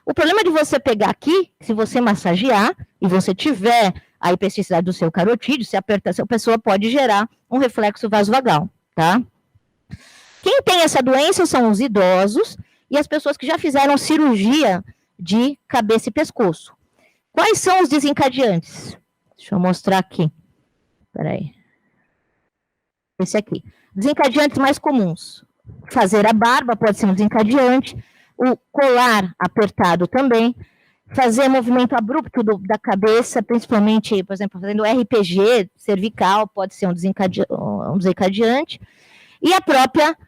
O problema de você pegar aqui, se você massagear, e você tiver a hipersensibilidade do seu carotídeo, se apertar, a pessoa pode gerar um reflexo vasovagal, tá? Quem tem essa doença são os idosos e as pessoas que já fizeram cirurgia de cabeça e pescoço. Quais são os desencadeantes? Deixa eu mostrar aqui. Peraí. Esse aqui. Desencadeantes mais comuns. Fazer a barba pode ser um desencadeante. O colar apertado também. Fazer movimento abrupto da cabeça, principalmente, por exemplo, fazendo RPG cervical, pode ser um desencadeante. E a própria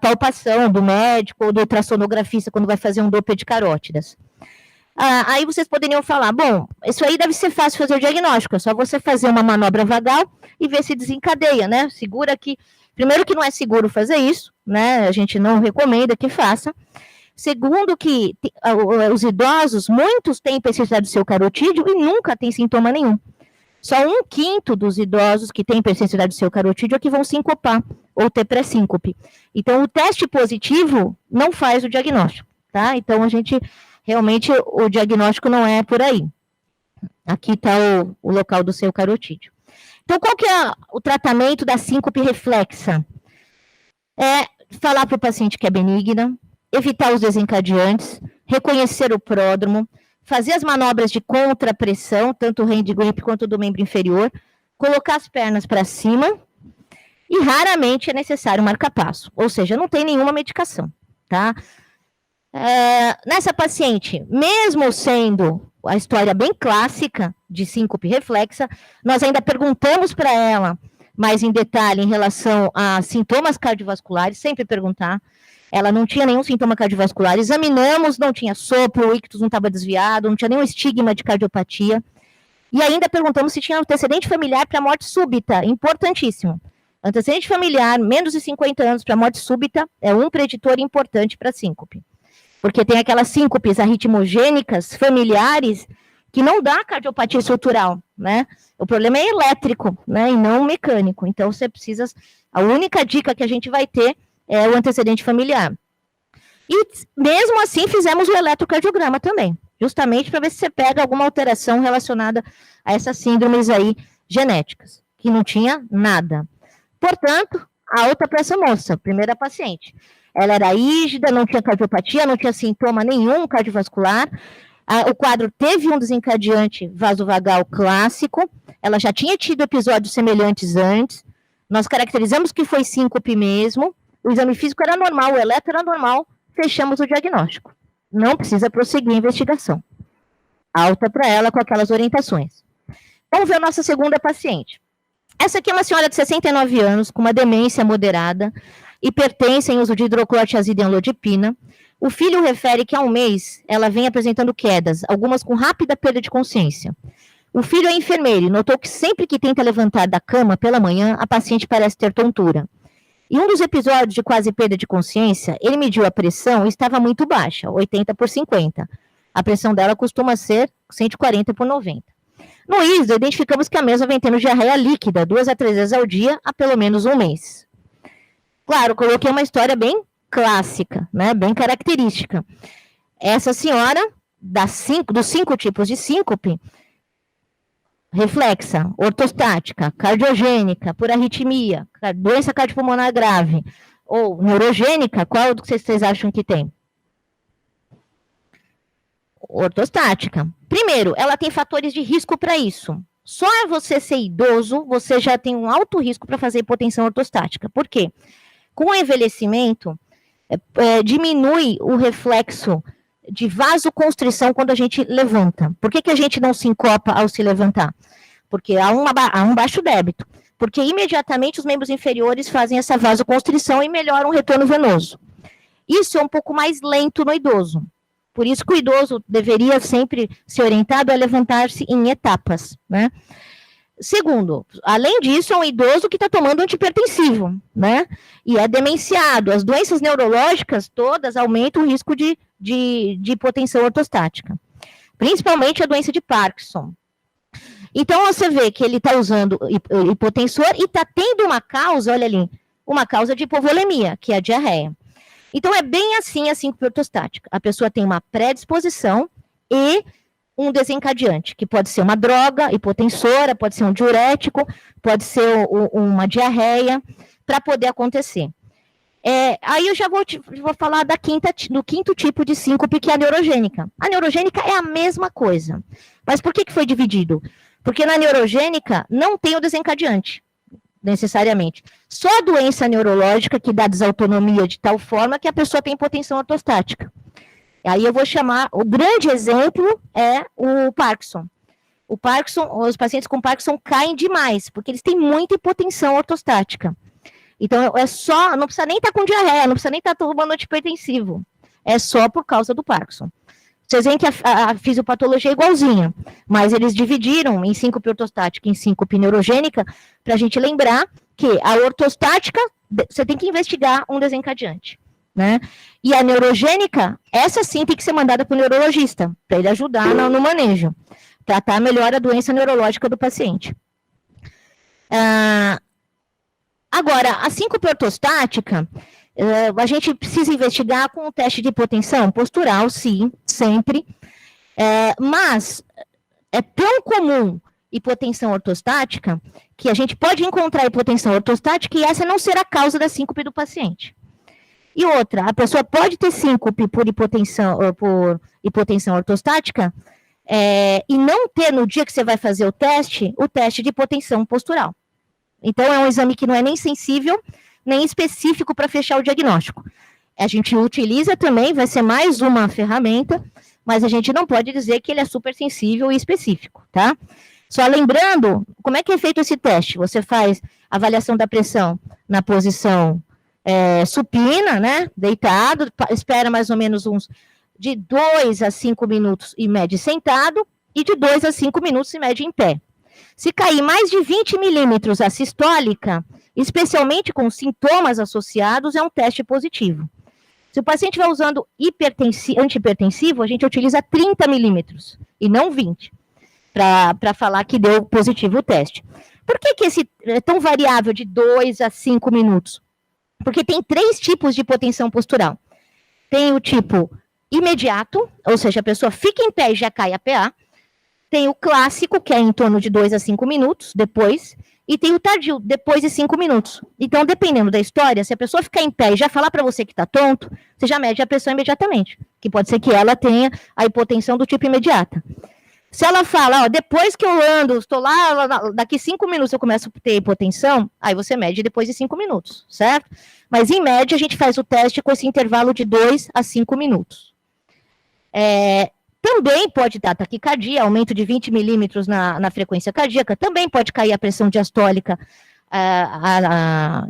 palpação do médico ou do ultrassonografista quando vai fazer um Doppler de carótidas. Aí vocês poderiam falar, bom, isso aí deve ser fácil fazer o diagnóstico, é só você fazer uma manobra vagal e ver se desencadeia, né? Segura que, primeiro que não é seguro fazer isso, né? A gente não recomenda que faça. Segundo, que os idosos, muitos têm hipersensibilidade do seu carotídeo e nunca têm sintoma nenhum. Só 1/5 dos idosos que têm hipersensibilidade do seu carotídeo é que vão sincopar ou ter pré-síncope. Então, o teste positivo não faz o diagnóstico, tá? Então, realmente, o diagnóstico não é por aí. Aqui está o local do seu carotídeo. Então, qual que é o tratamento da síncope reflexa? É falar para o paciente que é benigna, evitar os desencadeantes, reconhecer o pródromo, fazer as manobras de contrapressão, tanto o hand grip quanto do membro inferior, colocar as pernas para cima e raramente é necessário marca-passo, ou seja, não tem nenhuma medicação, tá? Nessa paciente, mesmo sendo a história bem clássica de síncope reflexa, nós ainda perguntamos para ela mais em detalhe em relação a sintomas cardiovasculares, sempre perguntar. Ela não tinha nenhum sintoma cardiovascular, examinamos, não tinha sopro, o ictus não estava desviado, não tinha nenhum estigma de cardiopatia. E ainda perguntamos se tinha antecedente familiar para morte súbita, importantíssimo. Antecedente familiar, menos de 50 anos para morte súbita, é um preditor importante para síncope. Porque tem aquelas síncopes arritmogênicas familiares que não dá cardiopatia estrutural, né? O problema é elétrico, né, e não mecânico. Então, você precisa... A única dica que a gente vai ter é o antecedente familiar. E, mesmo assim, fizemos o eletrocardiograma também, justamente para ver se você pega alguma alteração relacionada a essas síndromes aí genéticas, que não tinha nada. Portanto, alta para essa moça, primeira paciente. Ela era rígida, não tinha cardiopatia, não tinha sintoma nenhum cardiovascular. O quadro teve um desencadeante vasovagal clássico, ela já tinha tido episódios semelhantes antes, nós caracterizamos que foi síncope mesmo, o exame físico era normal, o eletro era normal, fechamos o diagnóstico. Não precisa prosseguir a investigação. Alta para ela com aquelas orientações. Vamos ver a nossa segunda paciente. Essa aqui é uma senhora de 69 anos, com uma demência moderada, hipertensa em uso de hidroclorotiazida e amlodipina. O filho refere que há um mês ela vem apresentando quedas, algumas com rápida perda de consciência. O filho é enfermeiro e notou que sempre que tenta levantar da cama pela manhã, a paciente parece ter tontura. Em um dos episódios de quase perda de consciência, ele mediu a pressão e estava muito baixa, 80/50. A pressão dela costuma ser 140/90. No ISO, identificamos que a mesma vem tendo diarreia líquida 2 a 3 vezes ao dia há pelo menos um mês. Claro, coloquei uma história bem clássica, né, bem característica. Essa senhora, dos 5 tipos de síncope, reflexa, ortostática, cardiogênica, por arritmia, doença cardiopulmonar grave, ou neurogênica, qual do que vocês acham que tem? Ortostática. Primeiro, ela tem fatores de risco para isso. Só você ser idoso, você já tem um alto risco para fazer hipotensão ortostática. Por quê? Com o envelhecimento, diminui o reflexo de vasoconstrição quando a gente levanta. Por que a gente não sincopa ao se levantar? Porque há um baixo débito. Porque imediatamente os membros inferiores fazem essa vasoconstrição e melhoram o retorno venoso. Isso é um pouco mais lento no idoso. Por isso que o idoso deveria sempre ser orientado a levantar-se em etapas, né? Segundo, além disso, é um idoso que está tomando antihipertensivo, né? E é demenciado. As doenças neurológicas todas aumentam o risco de hipotensão ortostática. Principalmente a doença de Parkinson. Então, você vê que ele está usando hipotensor e está tendo uma causa, olha ali, uma causa de hipovolemia, que é a diarreia. Então, é bem assim a síncope ortostática. A pessoa tem uma predisposição e um desencadeante, que pode ser uma droga hipotensora, pode ser um diurético, pode ser uma diarreia, para poder acontecer. Aí eu já vou falar do quinto tipo de síncope, que é a neurogênica. A neurogênica é a mesma coisa. Mas por que foi dividido? Porque na neurogênica não tem o desencadeante, necessariamente. Só a doença neurológica que dá desautonomia de tal forma que a pessoa tem hipotensão ortostática. Aí eu vou chamar, o grande exemplo é o Parkinson. Os pacientes com Parkinson caem demais, porque eles têm muita hipotensão ortostática. Então, não precisa nem estar com diarreia, não precisa nem estar tomando antihipertensivo. É só por causa do Parkinson. Vocês veem que a fisiopatologia é igualzinha, mas eles dividiram em síncope ortostática e em síncope neurogênica, para a gente lembrar que a ortostática, você tem que investigar um desencadeante. né? E a neurogênica, essa sim tem que ser mandada para o neurologista, para ele ajudar no manejo, tratar melhor a doença neurológica do paciente. Agora, a síncope ortostática, a gente precisa investigar com o teste de hipotensão postural, sim, sempre, mas é tão comum hipotensão ortostática que a gente pode encontrar hipotensão ortostática e essa não será a causa da síncope do paciente. E outra, a pessoa pode ter síncope por hipotensão ortostática e não ter no dia que você vai fazer o teste de hipotensão postural. Então, é um exame que não é nem sensível, nem específico para fechar o diagnóstico. A gente utiliza também, vai ser mais uma ferramenta, mas a gente não pode dizer que ele é super sensível e específico, tá? Só lembrando, como é que é feito esse teste? Você faz avaliação da pressão na posição supina, né, deitado, espera mais ou menos uns de 2 a 5 minutos e mede sentado, e de 2 a 5 minutos e mede em pé. Se cair mais de 20 milímetros a sistólica, especialmente com sintomas associados, é um teste positivo. Se o paciente vai usando antihipertensivo, a gente utiliza 30 milímetros e não 20, para falar que deu positivo o teste. Por que esse é tão variável de 2 a 5 minutos? Porque tem 3 tipos de hipotensão postural. Tem o tipo imediato, ou seja, a pessoa fica em pé e já cai a PA. Tem o clássico, que é em torno de 2 a 5 minutos depois, e tem o tardio, depois de 5 minutos. Então, dependendo da história, se a pessoa ficar em pé e já falar para você que está tonto, você já mede a pressão imediatamente, que pode ser que ela tenha a hipotensão do tipo imediata. Se ela fala, depois que eu ando, estou lá, daqui 5 minutos eu começo a ter hipotensão, aí você mede depois de 5 minutos, certo? Mas, em média, a gente faz o teste com esse intervalo de 2 a 5 minutos. Também pode dar taquicardia, aumento de 20 milímetros na frequência cardíaca, também pode cair a pressão diastólica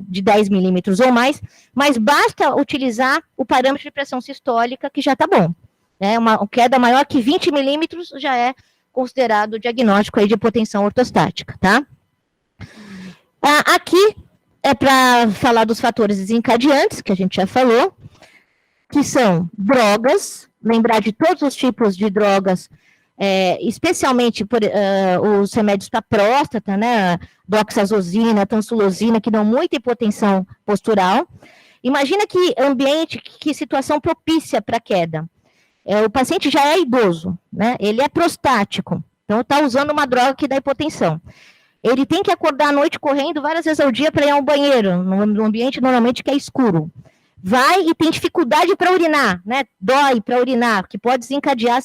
de 10 milímetros ou mais, mas basta utilizar o parâmetro de pressão sistólica, que já está bom. Uma queda maior que 20 milímetros já é considerado diagnóstico aí de hipotensão ortostática, tá? Aqui é para falar dos fatores desencadeantes, que a gente já falou, que são drogas, lembrar de todos os tipos de drogas, especialmente os remédios para próstata, né, doxazosina, tansulosina, que dão muita hipotensão postural. Imagina que ambiente, que situação propícia para queda. O paciente já é idoso, né? Ele é prostático, então está usando uma droga que dá hipotensão. Ele tem que acordar à noite correndo várias vezes ao dia para ir ao banheiro, num ambiente normalmente que é escuro. Vai e tem dificuldade para urinar, né? Dói para urinar, que pode desencadear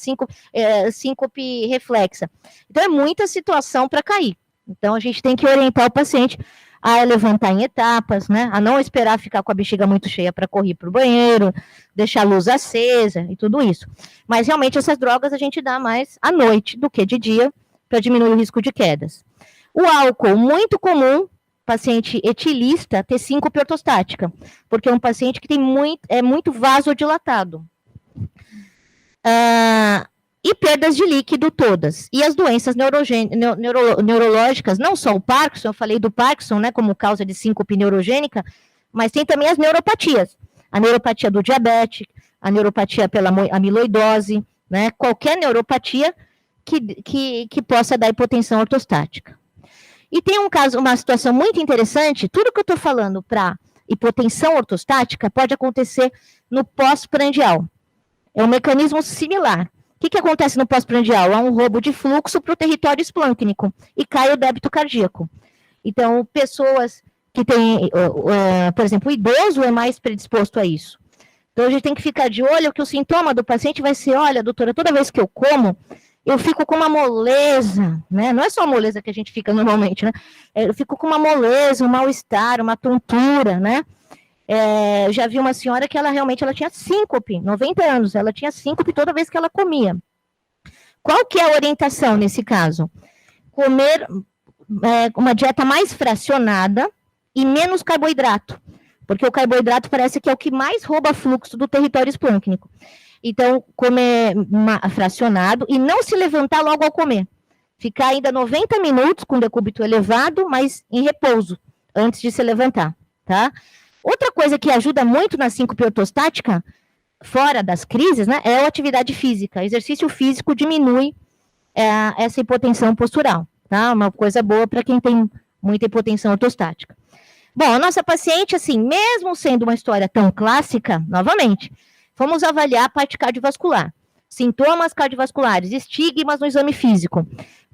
síncope reflexa. Então, é muita situação para cair. Então, a gente tem que orientar o paciente a levantar em etapas, né? A não esperar ficar com a bexiga muito cheia para correr para o banheiro, deixar a luz acesa e tudo isso. Mas, realmente, essas drogas a gente dá mais à noite do que de dia, para diminuir o risco de quedas. O álcool, muito comum, paciente etilista ter síncope ortostática, porque é um paciente que é muito vasodilatado. E perdas de líquido todas. E as doenças neurológicas, não só o Parkinson, eu falei do Parkinson, né, como causa de síncope neurogênica, mas tem também as neuropatias. A neuropatia do diabetes, a neuropatia pela amiloidose, né, qualquer neuropatia que possa dar hipotensão ortostática. E tem uma situação muito interessante, tudo que eu estou falando para hipotensão ortostática pode acontecer no pós-prandial. É um mecanismo similar. O que acontece no pós-prandial? Há um roubo de fluxo para o território esplâncnico e cai o débito cardíaco. Então, pessoas que têm, por exemplo, o idoso é mais predisposto a isso. Então, a gente tem que ficar de olho que o sintoma do paciente vai ser, olha, doutora, toda vez que eu como, eu fico com uma moleza, né? Não é só a moleza que a gente fica normalmente, né? Eu fico com uma moleza, um mal-estar, uma tontura, né? Já vi uma senhora que ela tinha síncope, 90 anos, ela tinha síncope toda vez que ela comia. Qual que é a orientação nesse caso? Comer uma dieta mais fracionada e menos carboidrato, porque o carboidrato parece que é o que mais rouba fluxo do território esplâncnico. Então, comer fracionado e não se levantar logo ao comer. Ficar ainda 90 minutos com decúbito elevado, mas em repouso, antes de se levantar, tá? Outra coisa que ajuda muito na síncope ortostática, fora das crises, né, é a atividade física. Exercício físico diminui essa hipotensão postural, tá? Uma coisa boa para quem tem muita hipotensão ortostática. Bom, a nossa paciente, assim, mesmo sendo uma história tão clássica, novamente, fomos avaliar a parte cardiovascular. Sintomas cardiovasculares, estigmas no exame físico.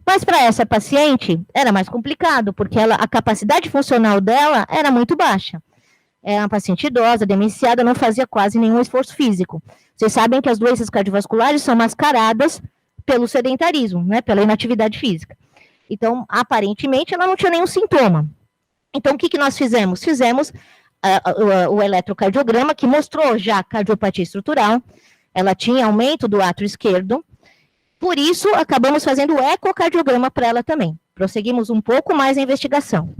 Mas para essa paciente era mais complicado, porque a capacidade funcional dela era muito baixa. É uma paciente idosa, demenciada, não fazia quase nenhum esforço físico. Vocês sabem que as doenças cardiovasculares são mascaradas pelo sedentarismo, né, pela inatividade física. Então, aparentemente, ela não tinha nenhum sintoma. Então, o que nós fizemos? Fizemos o eletrocardiograma, que mostrou já cardiopatia estrutural, ela tinha aumento do átrio esquerdo, por isso, acabamos fazendo o ecocardiograma para ela também. Prosseguimos um pouco mais a investigação.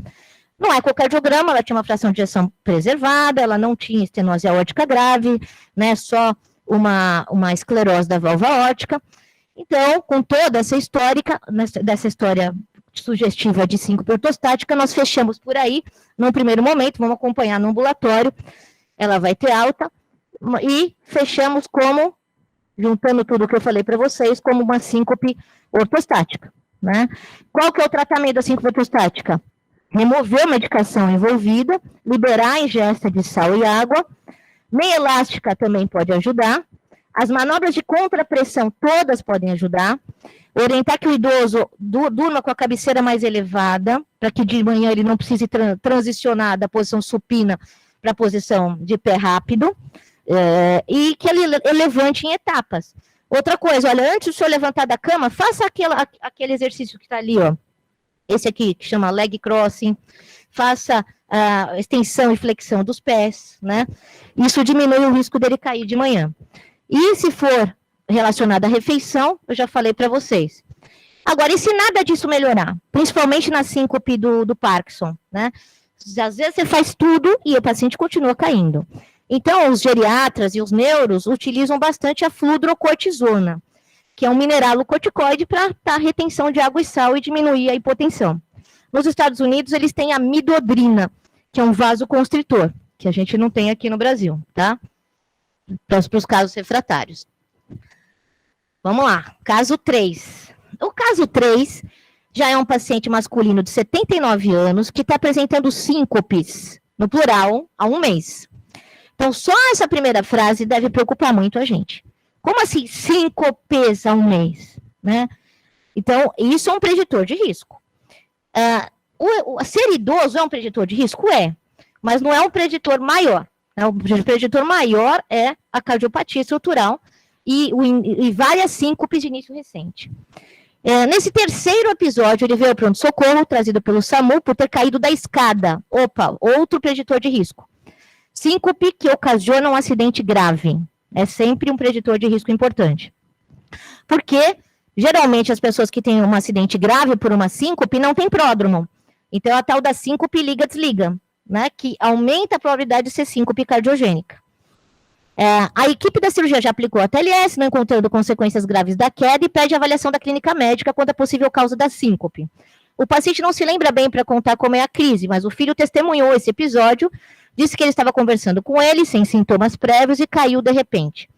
No ecocardiograma, ela tinha uma fração de ejeção preservada, ela não tinha estenose aórtica grave, né, só uma esclerose da válvula aórtica. Então, com toda essa dessa história sugestiva de síncope ortostática, nós fechamos por aí, num primeiro momento, vamos acompanhar no ambulatório, ela vai ter alta, e fechamos como, juntando tudo o que eu falei para vocês, como uma síncope ortostática, né? Qual que é o tratamento da síncope ortostática? Remover a medicação envolvida, liberar a ingesta de sal e água, meia elástica também pode ajudar, as manobras de contrapressão todas podem ajudar, orientar que o idoso durma com a cabeceira mais elevada, para que de manhã ele não precise transicionar da posição supina para a posição de pé rápido, e que ele levante em etapas. Outra coisa, olha, antes do senhor levantar da cama, faça aquele exercício que está ali, ó. Esse aqui, que chama leg crossing, faça a extensão e flexão dos pés, né? Isso diminui o risco dele cair de manhã. E se for relacionado à refeição, eu já falei para vocês. Agora, e se nada disso melhorar? Principalmente na síncope do Parkinson, né? Às vezes você faz tudo e o paciente continua caindo. Então, os geriatras e os neuros utilizam bastante a fludrocortisona, que é um mineralocorticoide para dar retenção de água e sal e diminuir a hipotensão. Nos Estados Unidos, eles têm a midodrina, que é um vasoconstritor, que a gente não tem aqui no Brasil, tá? Para os casos refratários. Vamos lá, caso 3. O caso 3 já é um paciente masculino de 79 anos que está apresentando síncopes, no plural, há um mês. Então, só essa primeira frase deve preocupar muito a gente. Como assim síncopes há um mês? Né? Então, isso é um preditor de risco. Ser idoso é um preditor de risco? É, mas não é um preditor maior. Né? O preditor maior é a cardiopatia estrutural e várias síncopes de início recente. Nesse terceiro episódio, ele veio ao pronto-socorro, trazido pelo SAMU, por ter caído da escada. Opa, outro preditor de risco. Síncope que ocasiona um acidente grave. É sempre um preditor de risco importante. Porque, geralmente, as pessoas que têm um acidente grave por uma síncope não têm pródromo. Então, a tal da síncope liga-desliga, né, que aumenta a probabilidade de ser síncope cardiogênica. A equipe da cirurgia já aplicou a TLS, não encontrando consequências graves da queda, e pede avaliação da clínica médica quanto à possível causa da síncope. O paciente não se lembra bem para contar como é a crise, mas o filho testemunhou esse episódio, disse que ele estava conversando com ele, sem sintomas prévios, e caiu de repente.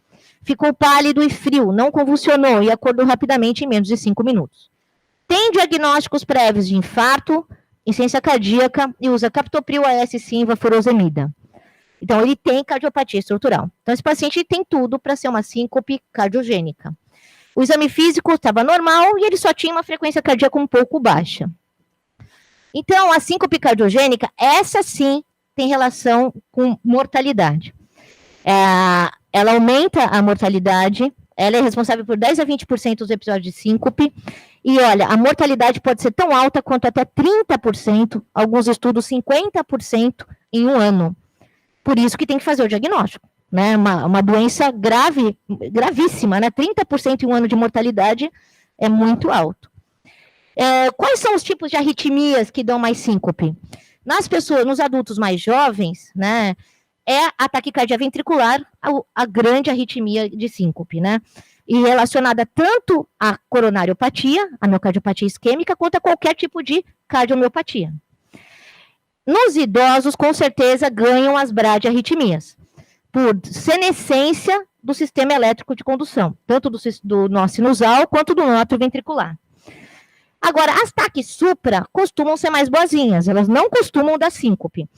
Ficou pálido e frio, não convulsionou e acordou rapidamente em menos de 5 minutos. Tem diagnósticos prévios de infarto, insuficiência cardíaca e usa captopril, AS-Simva, furosemida. Então, ele tem cardiopatia estrutural. Então, esse paciente tem tudo para ser uma síncope cardiogênica. O exame físico estava normal e ele só tinha uma frequência cardíaca um pouco baixa. Então, a síncope cardiogênica, essa sim, tem relação com mortalidade. Ela aumenta a mortalidade, ela é responsável por 10 a 20% dos episódios de síncope, e olha, a mortalidade pode ser tão alta quanto até 30%, alguns estudos 50% em um ano. Por isso que tem que fazer o diagnóstico, né? Uma doença grave, gravíssima, né? 30% em um ano de mortalidade é muito alto. Quais são os tipos de arritmias que dão mais síncope? Nas pessoas, nos adultos mais jovens, né, é a taquicardia ventricular, a grande arritmia de síncope, né? E relacionada tanto à coronariopatia, a miocardiopatia isquêmica, quanto a qualquer tipo de cardiomiopatia. Nos idosos, com certeza, ganham as bradiarritmias, por senescência do sistema elétrico de condução, tanto do nó sinusal quanto do nó atrioventricular. Agora, as TAC supra costumam ser mais boazinhas, elas não costumam dar síncope.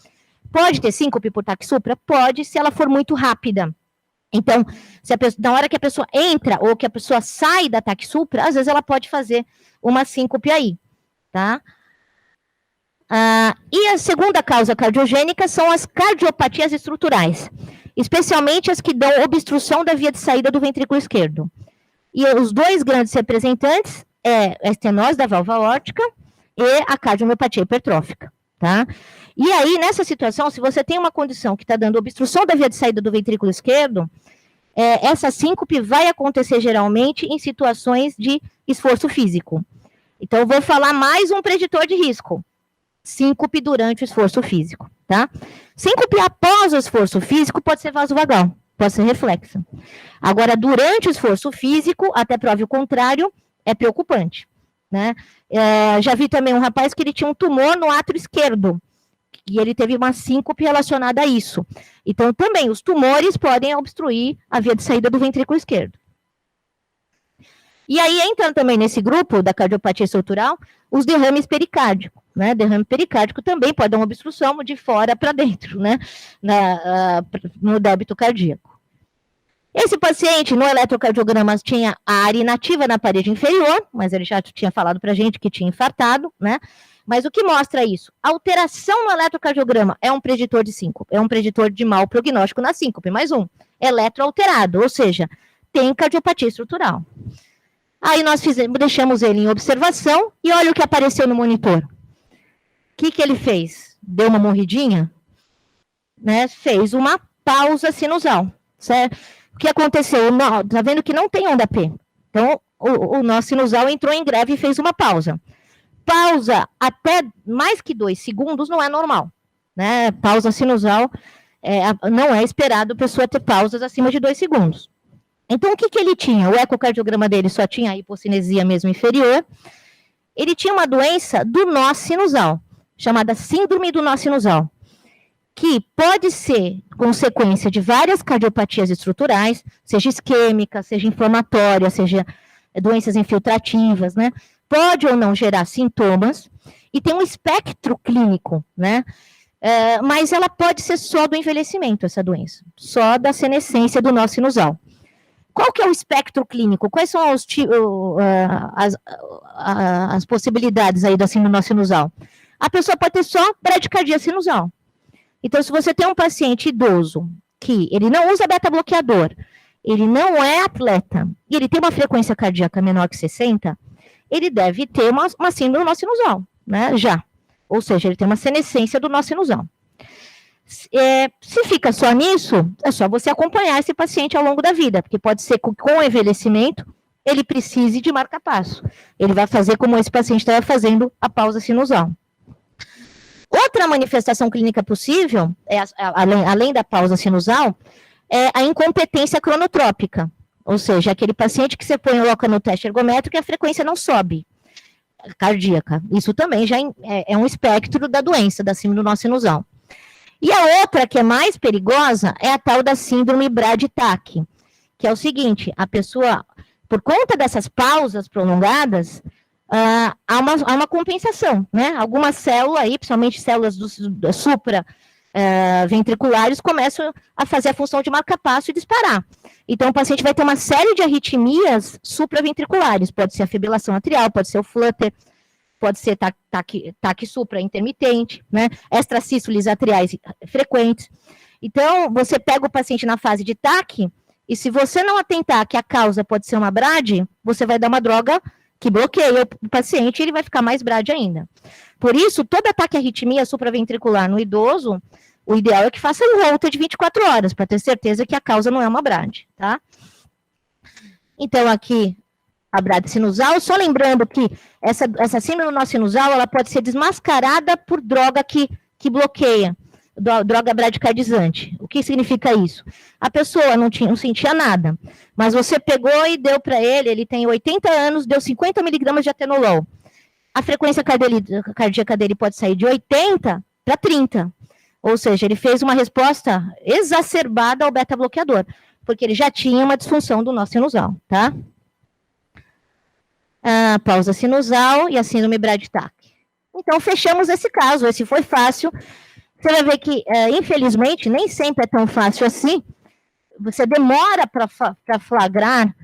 Pode ter síncope por TAC supra? Pode, se ela for muito rápida. Então, na hora que a pessoa entra ou que a pessoa sai da TAC supra, às vezes ela pode fazer uma síncope aí, tá? E a segunda causa cardiogênica são as cardiopatias estruturais, especialmente as que dão obstrução da via de saída do ventrículo esquerdo. E os dois grandes representantes é a estenose da válvula aórtica e a cardiomiopatia hipertrófica, tá? E aí, nessa situação, se você tem uma condição que está dando obstrução da via de saída do ventrículo esquerdo, essa síncope vai acontecer geralmente em situações de esforço físico. Então, eu vou falar mais um preditor de risco. Síncope durante o esforço físico, tá? Síncope após o esforço físico pode ser vasovagal, pode ser reflexa. Agora, durante o esforço físico, até prove o contrário, é preocupante, né? Já vi também um rapaz que ele tinha um tumor no átrio esquerdo, e ele teve uma síncope relacionada a isso. Então, também, os tumores podem obstruir a via de saída do ventrículo esquerdo. E aí, entrando também nesse grupo da cardiopatia estrutural, os derrames pericárdicos, né? Derrame pericárdico também pode dar uma obstrução de fora para dentro, né? No débito cardíaco. Esse paciente, no eletrocardiograma, tinha a área inativa na parede inferior, mas ele já tinha falado para a gente que tinha infartado, né? Mas o que mostra isso? Alteração no eletrocardiograma é um preditor de síncope, é um preditor de mau prognóstico na síncope, mais um, eletroalterado, ou seja, tem cardiopatia estrutural. Aí nós deixamos ele em observação e olha o que apareceu no monitor. O que ele fez? Deu uma morridinha? Né? Fez uma pausa sinusal, certo? O que aconteceu? Está vendo que não tem onda P. Então, o nó sinusal entrou em greve e fez uma pausa. Pausa até mais que 2 segundos não é normal, né? Pausa sinusal, não é esperado a pessoa ter pausas acima de 2 segundos. Então, o que ele tinha? O ecocardiograma dele só tinha a hipocinesia mesmo inferior. Ele tinha uma doença do nó sinusal, chamada síndrome do nó sinusal, que pode ser consequência de várias cardiopatias estruturais, seja isquêmica, seja inflamatória, seja doenças infiltrativas, né? Pode ou não gerar sintomas, e tem um espectro clínico, né? Mas ela pode ser só do envelhecimento, essa doença, só da senescência do nó sinusal. Qual que é o espectro clínico? Quais são as possibilidades aí da síndrome do nó sinusal? A pessoa pode ter só bradicardia sinusal. Então, se você tem um paciente idoso que ele não usa beta-bloqueador, ele não é atleta, e ele tem uma frequência cardíaca menor que 60, ele deve ter uma síndrome do nó sinusal, né, já. Ou seja, ele tem uma senescência do nó sinusal. Se fica só nisso, é só você acompanhar esse paciente ao longo da vida, porque pode ser que com o envelhecimento ele precise de marca-passo. Ele vai fazer como esse paciente estava fazendo a pausa sinusal. Outra manifestação clínica possível, além da pausa sinusal, é a incompetência cronotrópica, ou seja, aquele paciente que você põe e coloca no teste ergométrico e a frequência não sobe, cardíaca. Isso também já é um espectro da doença, da síndrome do nó sinusal. E a outra, que é mais perigosa, é a tal da síndrome Brady-TAC, que é o seguinte, a pessoa, por conta dessas pausas prolongadas, há uma compensação, né? Algumas células aí, principalmente células supraventriculares, começam a fazer a função de marca-passo e disparar. Então, o paciente vai ter uma série de arritmias supraventriculares, pode ser a fibrilação atrial, pode ser o flutter, pode ser TAC supra intermitente, né? Extrasístoles atriais frequentes. Então, você pega o paciente na fase de TAC, e se você não atentar que a causa pode ser uma BRAD, você vai dar uma droga que bloqueia o paciente e ele vai ficar mais BRAD ainda. Por isso, todo ataque à arritmia supraventricular no idoso, o ideal é que faça em volta de 24 horas, para ter certeza que a causa não é uma BRAD, tá? Então, aqui, a BRAD sinusal, só lembrando que essa síndrome do nó sinusal, ela pode ser desmascarada por droga que bloqueia, droga bradicardizante. O que significa isso? A pessoa não sentia nada, mas você pegou e deu para ele tem 80 anos, deu 50 miligramas de atenolol. A frequência cardíaca dele pode sair de 80 para 30. Ou seja, ele fez uma resposta exacerbada ao beta-bloqueador, porque ele já tinha uma disfunção do nó sinusal, tá? Pausa sinusal e a síndrome Brady-Tach. Então, fechamos esse caso. Esse foi fácil. Você vai ver que, infelizmente, nem sempre é tão fácil assim. Você demora para flagrar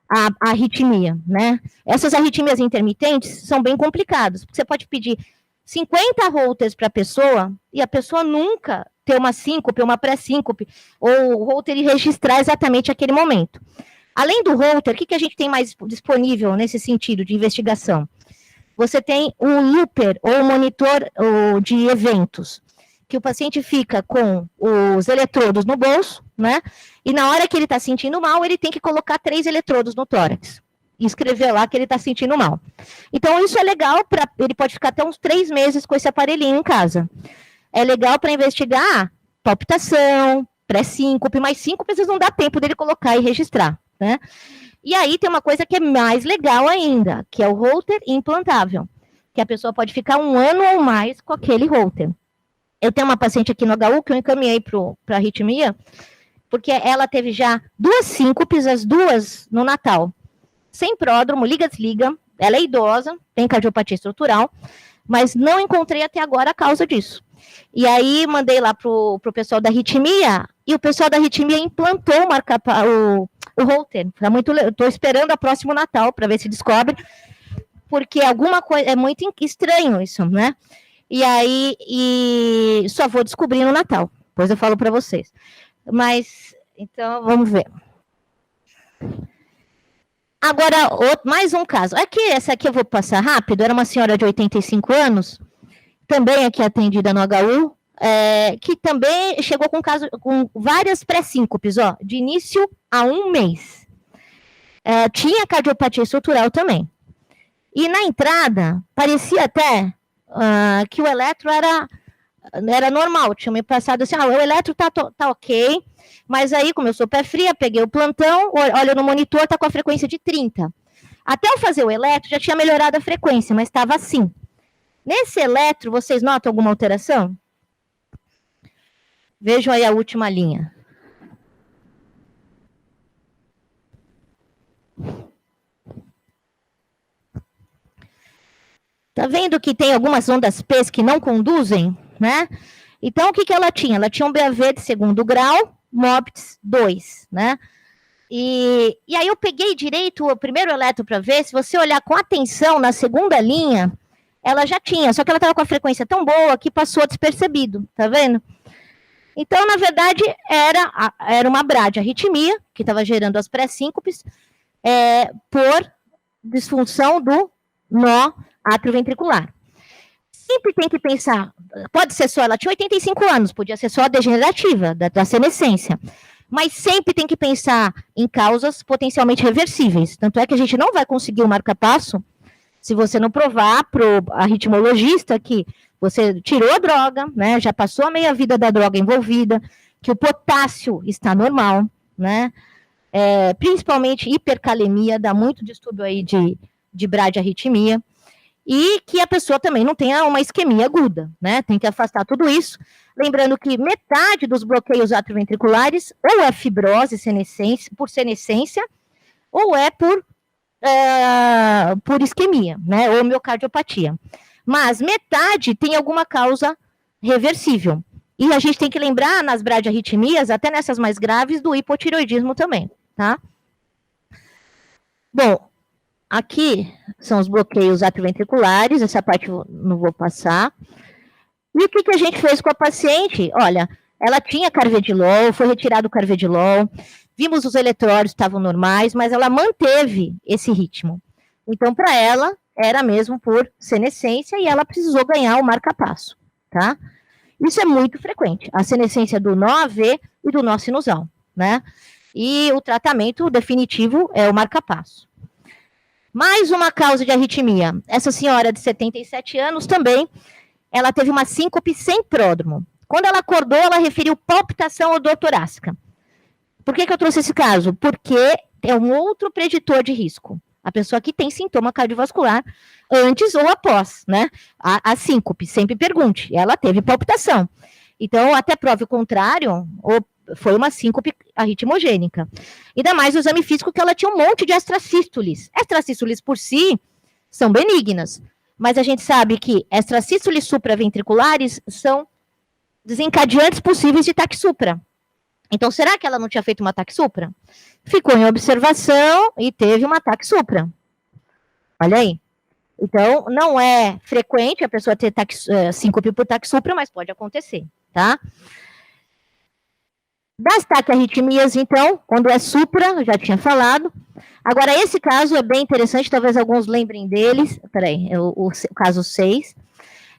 a arritmia, né? Essas arritmias intermitentes são bem complicadas, porque você pode pedir 50 Holters para a pessoa e a pessoa nunca ter uma síncope, uma pré-síncope, ou o Holter registrar exatamente aquele momento. Além do Holter, o que a gente tem mais disponível nesse sentido de investigação? Você tem o looper, ou o monitor de eventos, que o paciente fica com os eletrodos no bolso, né? E na hora que ele está sentindo mal, ele tem que colocar 3 eletrodos no tórax. E escrever lá que ele está sentindo mal. Então, isso é legal, ele pode ficar até uns 3 meses com esse aparelhinho em casa. É legal para investigar palpitação, pré-síncope, mas síncope não dá tempo dele colocar e registrar, né? E aí tem uma coisa que é mais legal ainda, que é o Holter implantável, que a pessoa pode ficar 1 ano ou mais com aquele Holter. Eu tenho uma paciente aqui no HU que eu encaminhei para arritmia, porque ela teve já 2 síncopes, as 2 no Natal. Sem pródromo, liga-desliga, ela é idosa, tem cardiopatia estrutural, mas não encontrei até agora a causa disso. E aí mandei lá pro pessoal da arritmia, e o pessoal da arritmia implantou o Holter. Estou esperando o próximo Natal para ver se descobre, porque alguma coisa, é muito estranho isso, né? E aí, só vou descobrir no Natal, depois eu falo para vocês. Mas, então, vamos ver. Agora, mais um caso. Essa aqui eu vou passar rápido. Era uma senhora de 85 anos, também aqui atendida no HU, que também chegou com várias pré-síncopes, de início a 1 mês. Tinha cardiopatia estrutural também. E na entrada, parecia até que o eletro era normal. Tinha me passado assim, o eletro tá ok. Mas aí, como eu sou pé fria, peguei o plantão, olha no monitor, está com a frequência de 30. Até eu fazer o eletro, já tinha melhorado a frequência, mas estava assim. Nesse eletro, vocês notam alguma alteração? Vejam aí a última linha. Tá vendo que tem algumas ondas P que não conduzem, né? Então, o que ela tinha? Ela tinha um BAV de 2º grau, MOBITS 2, né? E aí eu peguei direito o primeiro eletro para ver, se você olhar com atenção na segunda linha, ela já tinha, só que ela estava com a frequência tão boa que passou despercebido, tá vendo? Então, na verdade, era uma bradiarritmia, que estava gerando as pré-síncopes, por disfunção do nó atrioventricular. Sempre tem que pensar, pode ser só, ela tinha 85 anos, podia ser só degenerativa, da senescência, mas sempre tem que pensar em causas potencialmente reversíveis. Tanto é que a gente não vai conseguir o marca-passo se você não provar para o arritmologista que você tirou a droga, né, já passou a meia-vida da droga envolvida, que o potássio está normal, né, principalmente hipercalemia, dá muito distúrbio aí de bradiarritmia, e que a pessoa também não tenha uma isquemia aguda, né? Tem que afastar tudo isso. Lembrando que metade dos bloqueios atrioventriculares ou é fibrose por senescência, ou é por isquemia, né? Ou miocardiopatia. Mas metade tem alguma causa reversível. E a gente tem que lembrar nas bradiarritmias, até nessas mais graves, do hipotireoidismo também, tá? Bom, aqui são os bloqueios atrioventriculares, essa parte eu não vou passar. E o que a gente fez com a paciente? Olha, ela tinha carvedilol, foi retirado o carvedilol, vimos os eletrólitos estavam normais, mas ela manteve esse ritmo. Então, para ela, era mesmo por senescência e ela precisou ganhar o marca-passo, tá? Isso é muito frequente, a senescência do nó AV e do nó sinusal, né? E o tratamento definitivo é o marca-passo. Mais uma causa de arritmia. Essa senhora de 77 anos também, ela teve uma síncope sem pródromo. Quando ela acordou, ela referiu palpitação odotorácica. Por que eu trouxe esse caso? Porque é um outro preditor de risco. A pessoa que tem sintoma cardiovascular antes ou após, né? A síncope, sempre pergunte. Ela teve palpitação. Então, até prove o contrário, foi uma síncope arritmogênica. Ainda mais o exame físico que ela tinha um monte de extrasístoles. Extrasístoles por si são benignas, mas a gente sabe que extrasístoles supraventriculares são desencadeantes possíveis de TAC supra. Então, será que ela não tinha feito uma TAC supra? Ficou em observação e teve uma TAC supra. Olha aí. Então, não é frequente a pessoa ter síncope por TAC supra, mas pode acontecer, tá? Das taquiarritmias, então, quando é supra, eu já tinha falado. Agora, esse caso é bem interessante, talvez alguns lembrem deles. Peraí, o caso 6.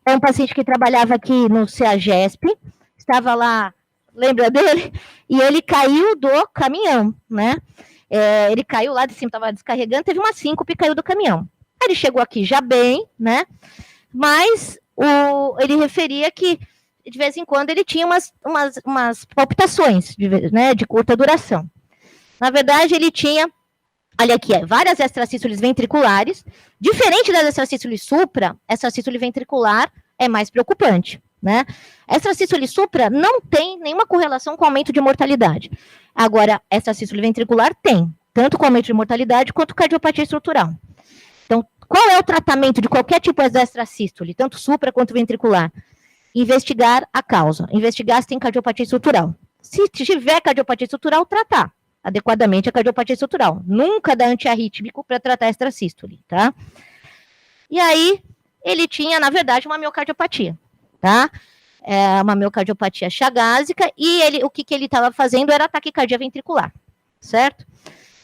É um paciente que trabalhava aqui no CEAGESP, estava lá, lembra dele? E ele caiu do caminhão, né? Ele caiu lá de cima, estava descarregando, teve uma síncope e caiu do caminhão. Ele chegou aqui já bem, né? Mas ele referia que de vez em quando ele tinha umas palpitações, né, de curta duração. Na verdade, ele tinha, olha aqui, várias extrasístoles ventriculares. Diferente das extrasístoles supra, extrasístole ventricular é mais preocupante, né? Extrasístole supra não tem nenhuma correlação com aumento de mortalidade. Agora, extrasístole ventricular tem, tanto com aumento de mortalidade quanto cardiopatia estrutural. Então, qual é o tratamento de qualquer tipo de extrasístole, tanto supra quanto ventricular? Investigar a causa, investigar se tem cardiopatia estrutural. Se tiver cardiopatia estrutural, tratar adequadamente a cardiopatia estrutural. Nunca dar antiarrítmico para tratar extrasístole, tá? E aí, ele tinha, na verdade, uma miocardiopatia, tá? Uma miocardiopatia chagásica, e o que ele estava fazendo era taquicardia ventricular, certo?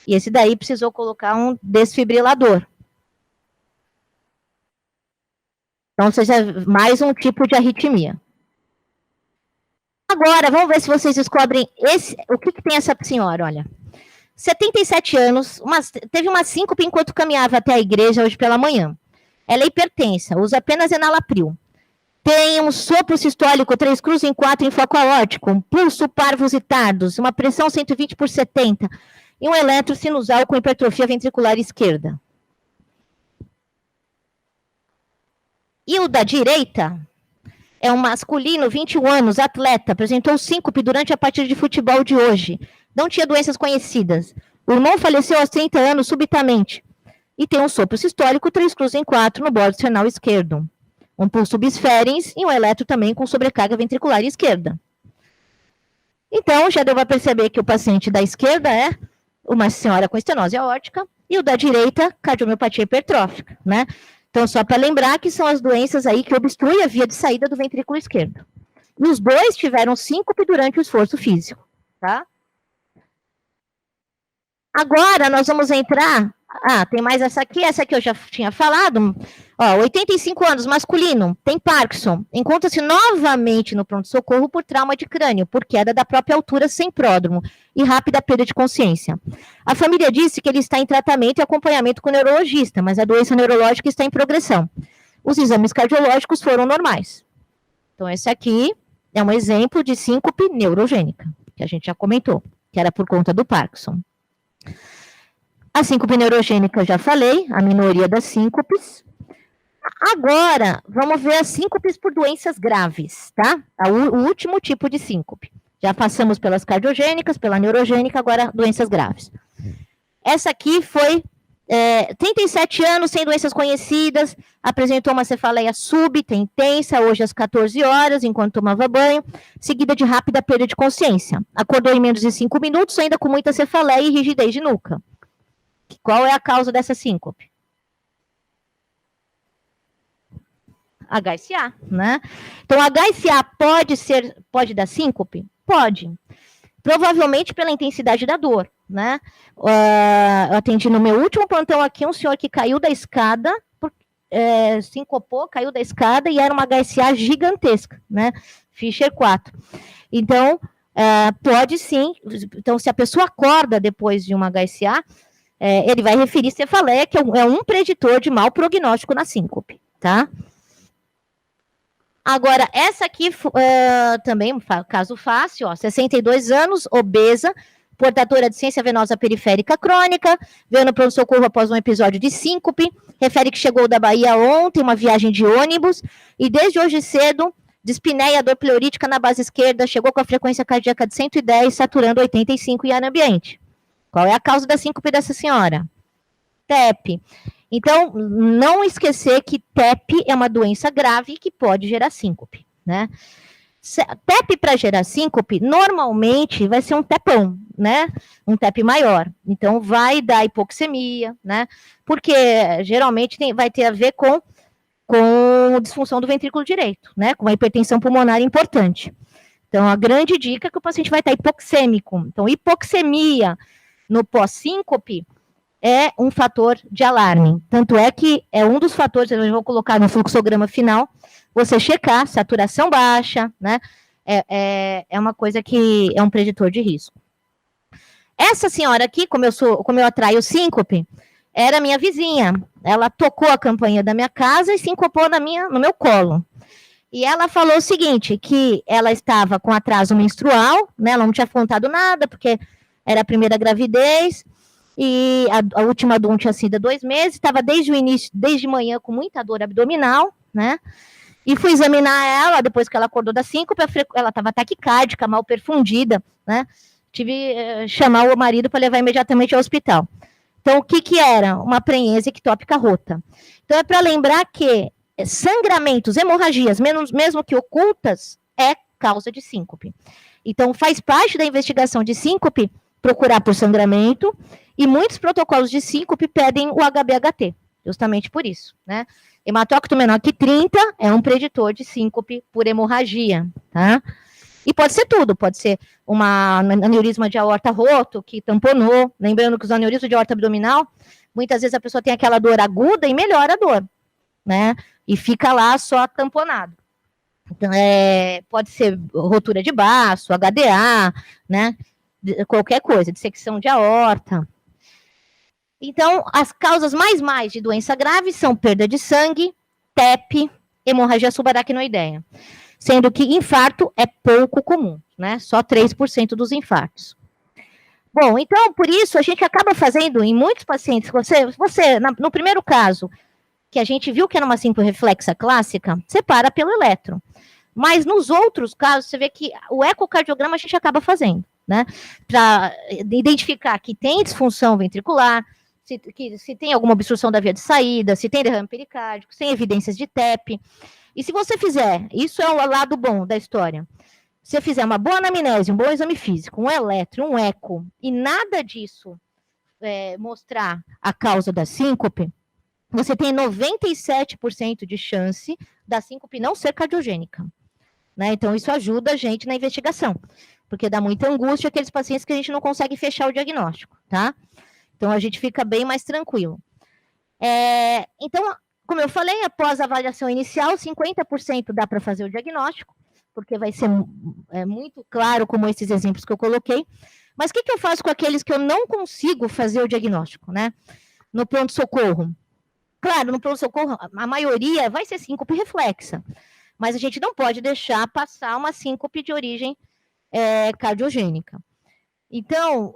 E esse daí precisou colocar um desfibrilador. Então, seja mais um tipo de arritmia. Agora, vamos ver se vocês descobrem o que tem essa senhora, olha. 77 anos, teve uma síncope enquanto caminhava até a igreja hoje pela manhã. Ela é hipertensa, usa apenas enalapril. Tem um sopro sistólico 3 cruz em 4 em foco aórtico, um pulso parvos e tardos, uma pressão 120/70 e um eletro sinusal com hipertrofia ventricular esquerda. E o da direita é um masculino, 21 anos, atleta, apresentou síncope durante a partida de futebol de hoje. Não tinha doenças conhecidas. O irmão faleceu aos 30 anos subitamente. E tem um sopro sistólico 3 cruz em 4 no bordo esternal esquerdo. Um pulso bisferens e um eletro também com sobrecarga ventricular esquerda. Então, já deu para perceber que o paciente da esquerda é uma senhora com estenose aórtica e o da direita, cardiomiopatia hipertrófica, né? Então, só para lembrar que são as doenças aí que obstruem a via de saída do ventrículo esquerdo. E os dois tiveram síncope durante o esforço físico, tá? Agora, nós vamos entrar... tem mais essa aqui eu já tinha falado. 85 anos, masculino, tem Parkinson. Encontra-se novamente no pronto-socorro por trauma de crânio, por queda da própria altura sem pródromo e rápida perda de consciência. A família disse que ele está em tratamento e acompanhamento com o neurologista, mas a doença neurológica está em progressão. Os exames cardiológicos foram normais. Então, esse aqui é um exemplo de síncope neurogênica, que a gente já comentou, que era por conta do Parkinson. A síncope neurogênica, eu já falei, a minoria das síncopes. Agora, vamos ver as síncopes por doenças graves, tá? O último tipo de síncope. Já passamos pelas cardiogênicas, pela neurogênica, agora doenças graves. Essa aqui foi 37 anos, sem doenças conhecidas, apresentou uma cefaleia súbita, intensa, hoje às 14 horas, enquanto tomava banho, seguida de rápida perda de consciência. Acordou em menos de 5 minutos, ainda com muita cefaleia e rigidez de nuca. Qual é a causa dessa síncope? HSA, né? Então, HSA pode dar síncope? Pode. Provavelmente pela intensidade da dor, né? Eu atendi no meu último plantão aqui um senhor que caiu da escada, sincopou, caiu da escada e era uma HSA gigantesca, né? Fischer 4. Então, pode sim. Então, se a pessoa acorda depois de uma HSA, ele vai referir cefaleia, que é um preditor de mau prognóstico na síncope, tá? Agora, essa aqui também, caso fácil, 62 anos, obesa, portadora de ciência venosa periférica crônica, veio no pronto-socorro após um episódio de síncope, refere que chegou da Bahia ontem, uma viagem de ônibus, e desde hoje cedo, dispneia, dor pleurítica na base esquerda, chegou com a frequência cardíaca de 110, saturando 85 em ar ambiente. Qual é a causa da síncope dessa senhora? TEP. Então, não esquecer que TEP é uma doença grave que pode gerar síncope, né? TEP para gerar síncope, normalmente vai ser um TEPão, né? Um TEP maior. Então, vai dar hipoxemia, né? Porque geralmente vai ter a ver com disfunção do ventrículo direito, né? Com uma hipertensão pulmonar importante. Então, a grande dica é que o paciente vai estar hipoxêmico. Então, hipoxemia no pós-síncope é um fator de alarme. Tanto é que é um dos fatores, eu vou colocar no fluxograma final, você checar saturação baixa, né? É uma coisa que é um preditor de risco. Essa senhora aqui, como eu atraio síncope, era minha vizinha. Ela tocou a campainha da minha casa e sincopou no meu colo. E ela falou o seguinte, que ela estava com atraso menstrual, né? Ela não tinha contado nada, porque era a primeira gravidez, e a última DUM tinha sido há 2 meses, estava desde o início, desde manhã, com muita dor abdominal, né? E fui examinar ela, depois que ela acordou da síncope, ela estava taquicárdica, mal perfundida, né? Tive que chamar o marido para levar imediatamente ao hospital. Então, o que era? Uma prenhese ectópica rota. Então, é para lembrar que sangramentos, hemorragias, mesmo que ocultas, é causa de síncope. Então, faz parte da investigação de síncope procurar por sangramento, e muitos protocolos de síncope pedem o HBHT, justamente por isso, né? Hematócrito menor que 30 é um preditor de síncope por hemorragia, tá? E pode ser tudo, pode ser um aneurisma de aorta roto, que tamponou, lembrando que os aneurismas de aorta abdominal, muitas vezes a pessoa tem aquela dor aguda e melhora a dor, né? E fica lá só tamponado. Então, pode ser rotura de baço, HDA, né? Qualquer coisa, dissecção de aorta. Então, as causas mais de doença grave são perda de sangue, TEP, hemorragia subaracnoideia. Sendo que infarto é pouco comum, né? Só 3% dos infartos. Bom, então, por isso, a gente acaba fazendo, em muitos pacientes, no primeiro caso, que a gente viu que era uma síncope reflexa clássica, separa pelo eletro. Mas nos outros casos, você vê que o ecocardiograma a gente acaba fazendo, né? Para identificar que tem disfunção ventricular, se tem alguma obstrução da via de saída, se tem derrame pericárdico, se tem evidências de TEP. E se você fizer, isso é o lado bom da história, se você fizer uma boa anamnese, um bom exame físico, um eletro, um eco, e nada disso mostrar a causa da síncope, você tem 97% de chance da síncope não ser cardiogênica. Né? Então, isso ajuda a gente na investigação, porque dá muita angústia aqueles pacientes que a gente não consegue fechar o diagnóstico, tá? Então, a gente fica bem mais tranquilo. Então, como eu falei, após a avaliação inicial, 50% dá para fazer o diagnóstico, porque vai ser muito claro, como esses exemplos que eu coloquei. Mas o que eu faço com aqueles que eu não consigo fazer o diagnóstico, né? No pronto-socorro. Claro, no pronto-socorro, a maioria vai ser síncope reflexa, mas a gente não pode deixar passar uma síncope de origem cardiogênica. Então,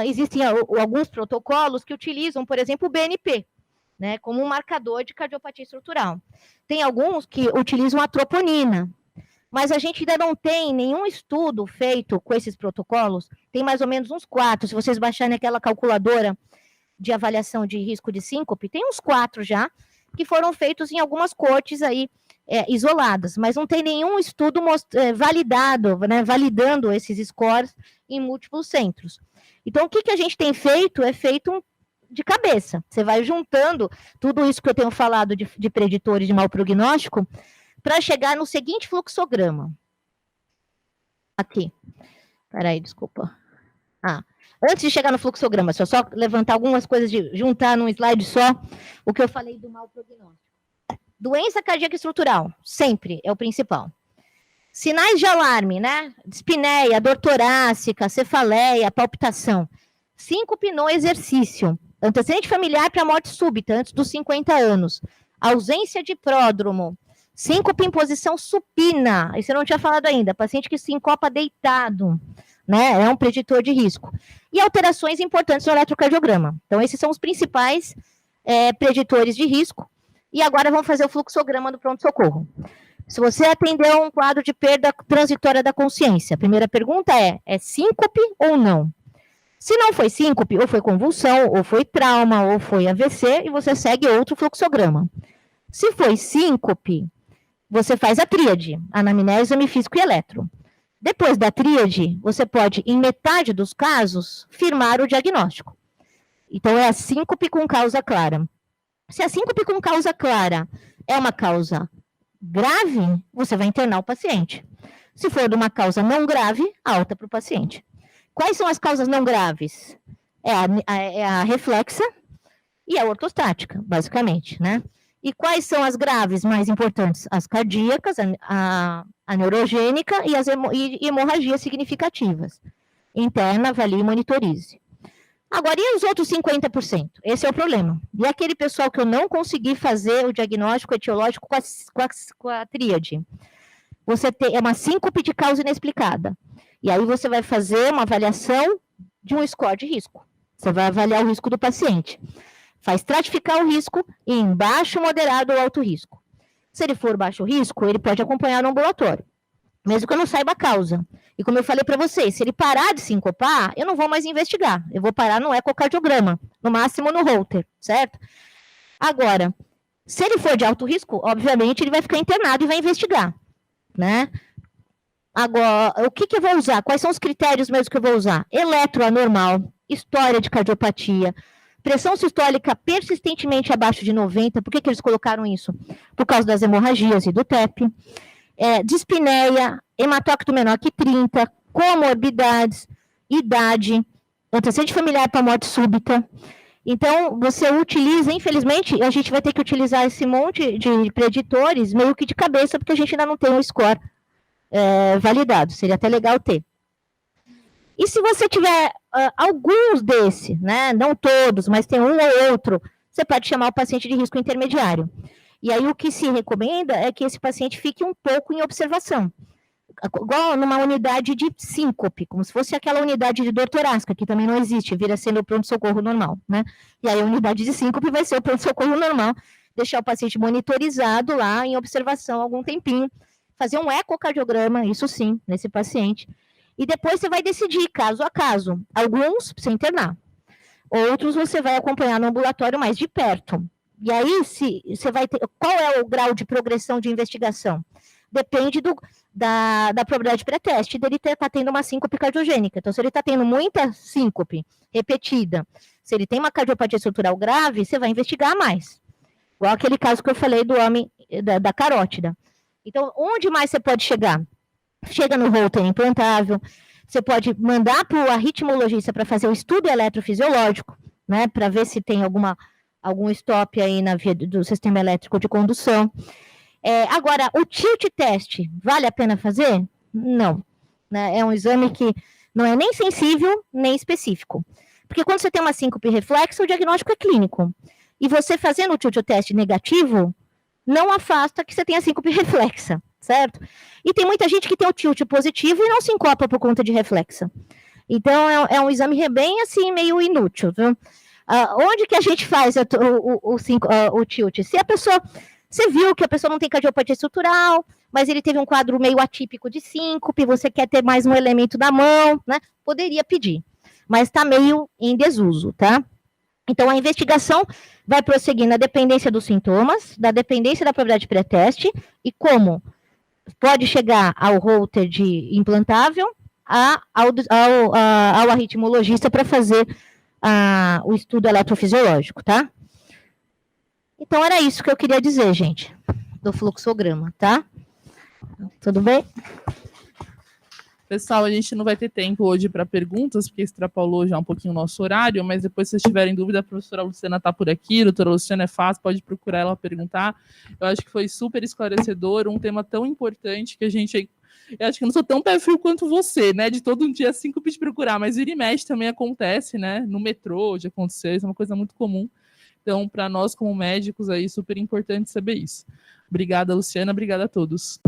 existem alguns protocolos que utilizam, por exemplo, o BNP, né, como um marcador de cardiopatia estrutural. Tem alguns que utilizam a troponina, mas a gente ainda não tem nenhum estudo feito com esses protocolos, tem mais ou menos uns 4, se vocês baixarem aquela calculadora de avaliação de risco de síncope, tem uns 4 já, que foram feitos em algumas cortes aí, isoladas, mas não tem nenhum estudo validado, né, validando esses scores em múltiplos centros. Então, o que a gente tem feito é feito de cabeça. Você vai juntando tudo isso que eu tenho falado de preditores de mau prognóstico para chegar no seguinte fluxograma. Aqui. Peraí, desculpa. Antes de chegar no fluxograma, só levantar algumas coisas, juntar num slide só o que eu falei do mau prognóstico. Doença cardíaca estrutural, sempre é o principal. Sinais de alarme, né? Dispneia, dor torácica, cefaleia, palpitação. Síncope no exercício. Antecedente familiar para morte súbita, antes dos 50 anos. Ausência de pródromo. Síncope em posição supina. Isso eu não tinha falado ainda. Paciente que sincopa deitado. né? É um preditor de risco. E alterações importantes no eletrocardiograma. Então, esses são os principais preditores de risco. E agora vamos fazer o fluxograma do pronto-socorro. Se você atendeu um quadro de perda transitória da consciência, a primeira pergunta é síncope ou não? Se não foi síncope, ou foi convulsão, ou foi trauma, ou foi AVC, e você segue outro fluxograma. Se foi síncope, você faz a tríade, anamnese, exame físico e eletro. Depois da tríade, você pode, em metade dos casos, firmar o diagnóstico. Então, é a síncope com causa clara. Se a síncope com causa clara é uma causa grave, você vai internar o paciente. Se for de uma causa não grave, alta para o paciente. Quais são as causas não graves? É a reflexa e a ortostática, basicamente, né? E quais são as graves mais importantes? As cardíacas, a neurogênica e as hemorragias significativas. Interna, avalie e monitorize. Agora, e os outros 50%? Esse é o problema. E aquele pessoal que eu não consegui fazer o diagnóstico etiológico com a tríade? Você tem uma síncope de causa inexplicada. E aí você vai fazer uma avaliação de um score de risco. Você vai avaliar o risco do paciente. Faz estratificar o risco em baixo, moderado ou alto risco. Se ele for baixo risco, ele pode acompanhar no ambulatório, mesmo que eu não saiba a causa. E como eu falei para vocês, se ele parar de sincopar, eu não vou mais investigar. Eu vou parar no ecocardiograma, no máximo no Holter, certo? Agora, se ele for de alto risco, obviamente ele vai ficar internado e vai investigar, né? Agora, o que eu vou usar? Quais são os critérios mesmo que eu vou usar? Eletro anormal, história de cardiopatia, pressão sistólica persistentemente abaixo de 90. Por que eles colocaram isso? Por causa das hemorragias e do TEP. Dispneia, hematócrito menor que 30, comorbidades, idade, antecedente familiar para morte súbita. Então, você utiliza, infelizmente, a gente vai ter que utilizar esse monte de preditores meio que de cabeça, porque a gente ainda não tem um score validado. Seria até legal ter. E se você tiver alguns desses, né, não todos, mas tem um ou outro, você pode chamar o paciente de risco intermediário. E aí o que se recomenda é que esse paciente fique um pouco em observação, igual numa unidade de síncope, como se fosse aquela unidade de dor torácica, que também não existe, vira sendo o pronto-socorro normal, né? E aí a unidade de síncope vai ser o pronto-socorro normal, deixar o paciente monitorizado lá em observação algum tempinho, fazer um ecocardiograma, isso sim, nesse paciente, e depois você vai decidir, caso a caso, alguns você internar, outros você vai acompanhar no ambulatório mais de perto. E aí, se você vai ter, qual é o grau de progressão de investigação? Depende da probabilidade pré-teste dele estar tendo uma síncope cardiogênica. Então, se ele está tendo muita síncope repetida, se ele tem uma cardiopatia estrutural grave, você vai investigar mais. Igual aquele caso que eu falei do homem da carótida. Então, onde mais você pode chegar? Chega no Holter implantável, você pode mandar para o arritmologista para fazer o estudo eletrofisiológico, né, para ver se tem algum stop aí na via do sistema elétrico de condução. Agora, o tilt test, vale a pena fazer? Não. Né? É um exame que não é nem sensível, nem específico. Porque quando você tem uma síncope reflexa, o diagnóstico é clínico. E você fazendo o tilt test negativo, não afasta que você tenha síncope reflexa, certo? E tem muita gente que tem o tilt positivo e não sincopa por conta de reflexa. Então, é um exame bem, assim, meio inútil, viu? Onde que a gente faz o tilt? Se a pessoa, você viu que a pessoa não tem cardiopatia estrutural, mas ele teve um quadro meio atípico de síncope, você quer ter mais um elemento na mão, né? Poderia pedir, mas está meio em desuso, tá? Então, a investigação vai prosseguir na dependência dos sintomas, da dependência da probabilidade pré-teste, e como pode chegar ao Holter de implantável, ao arritmologista para fazer o estudo eletrofisiológico, tá? Então, era isso que eu queria dizer, gente, do fluxograma, tá? Tudo bem? Pessoal, a gente não vai ter tempo hoje para perguntas, porque extrapolou já um pouquinho o nosso horário, mas depois, se vocês tiverem dúvida, a professora Luciana está por aqui, a doutora Luciana é fácil, pode procurar ela perguntar. Eu acho que foi super esclarecedor, um tema tão importante que a gente... Eu acho que eu não sou tão pé frio quanto você, né? De todo um dia 5 pedir procurar, mas vira e mexe também acontece, né? No metrô já aconteceu, isso é uma coisa muito comum. Então, para nós como médicos aí, super importante saber isso. Obrigada, Luciana, obrigada a todos.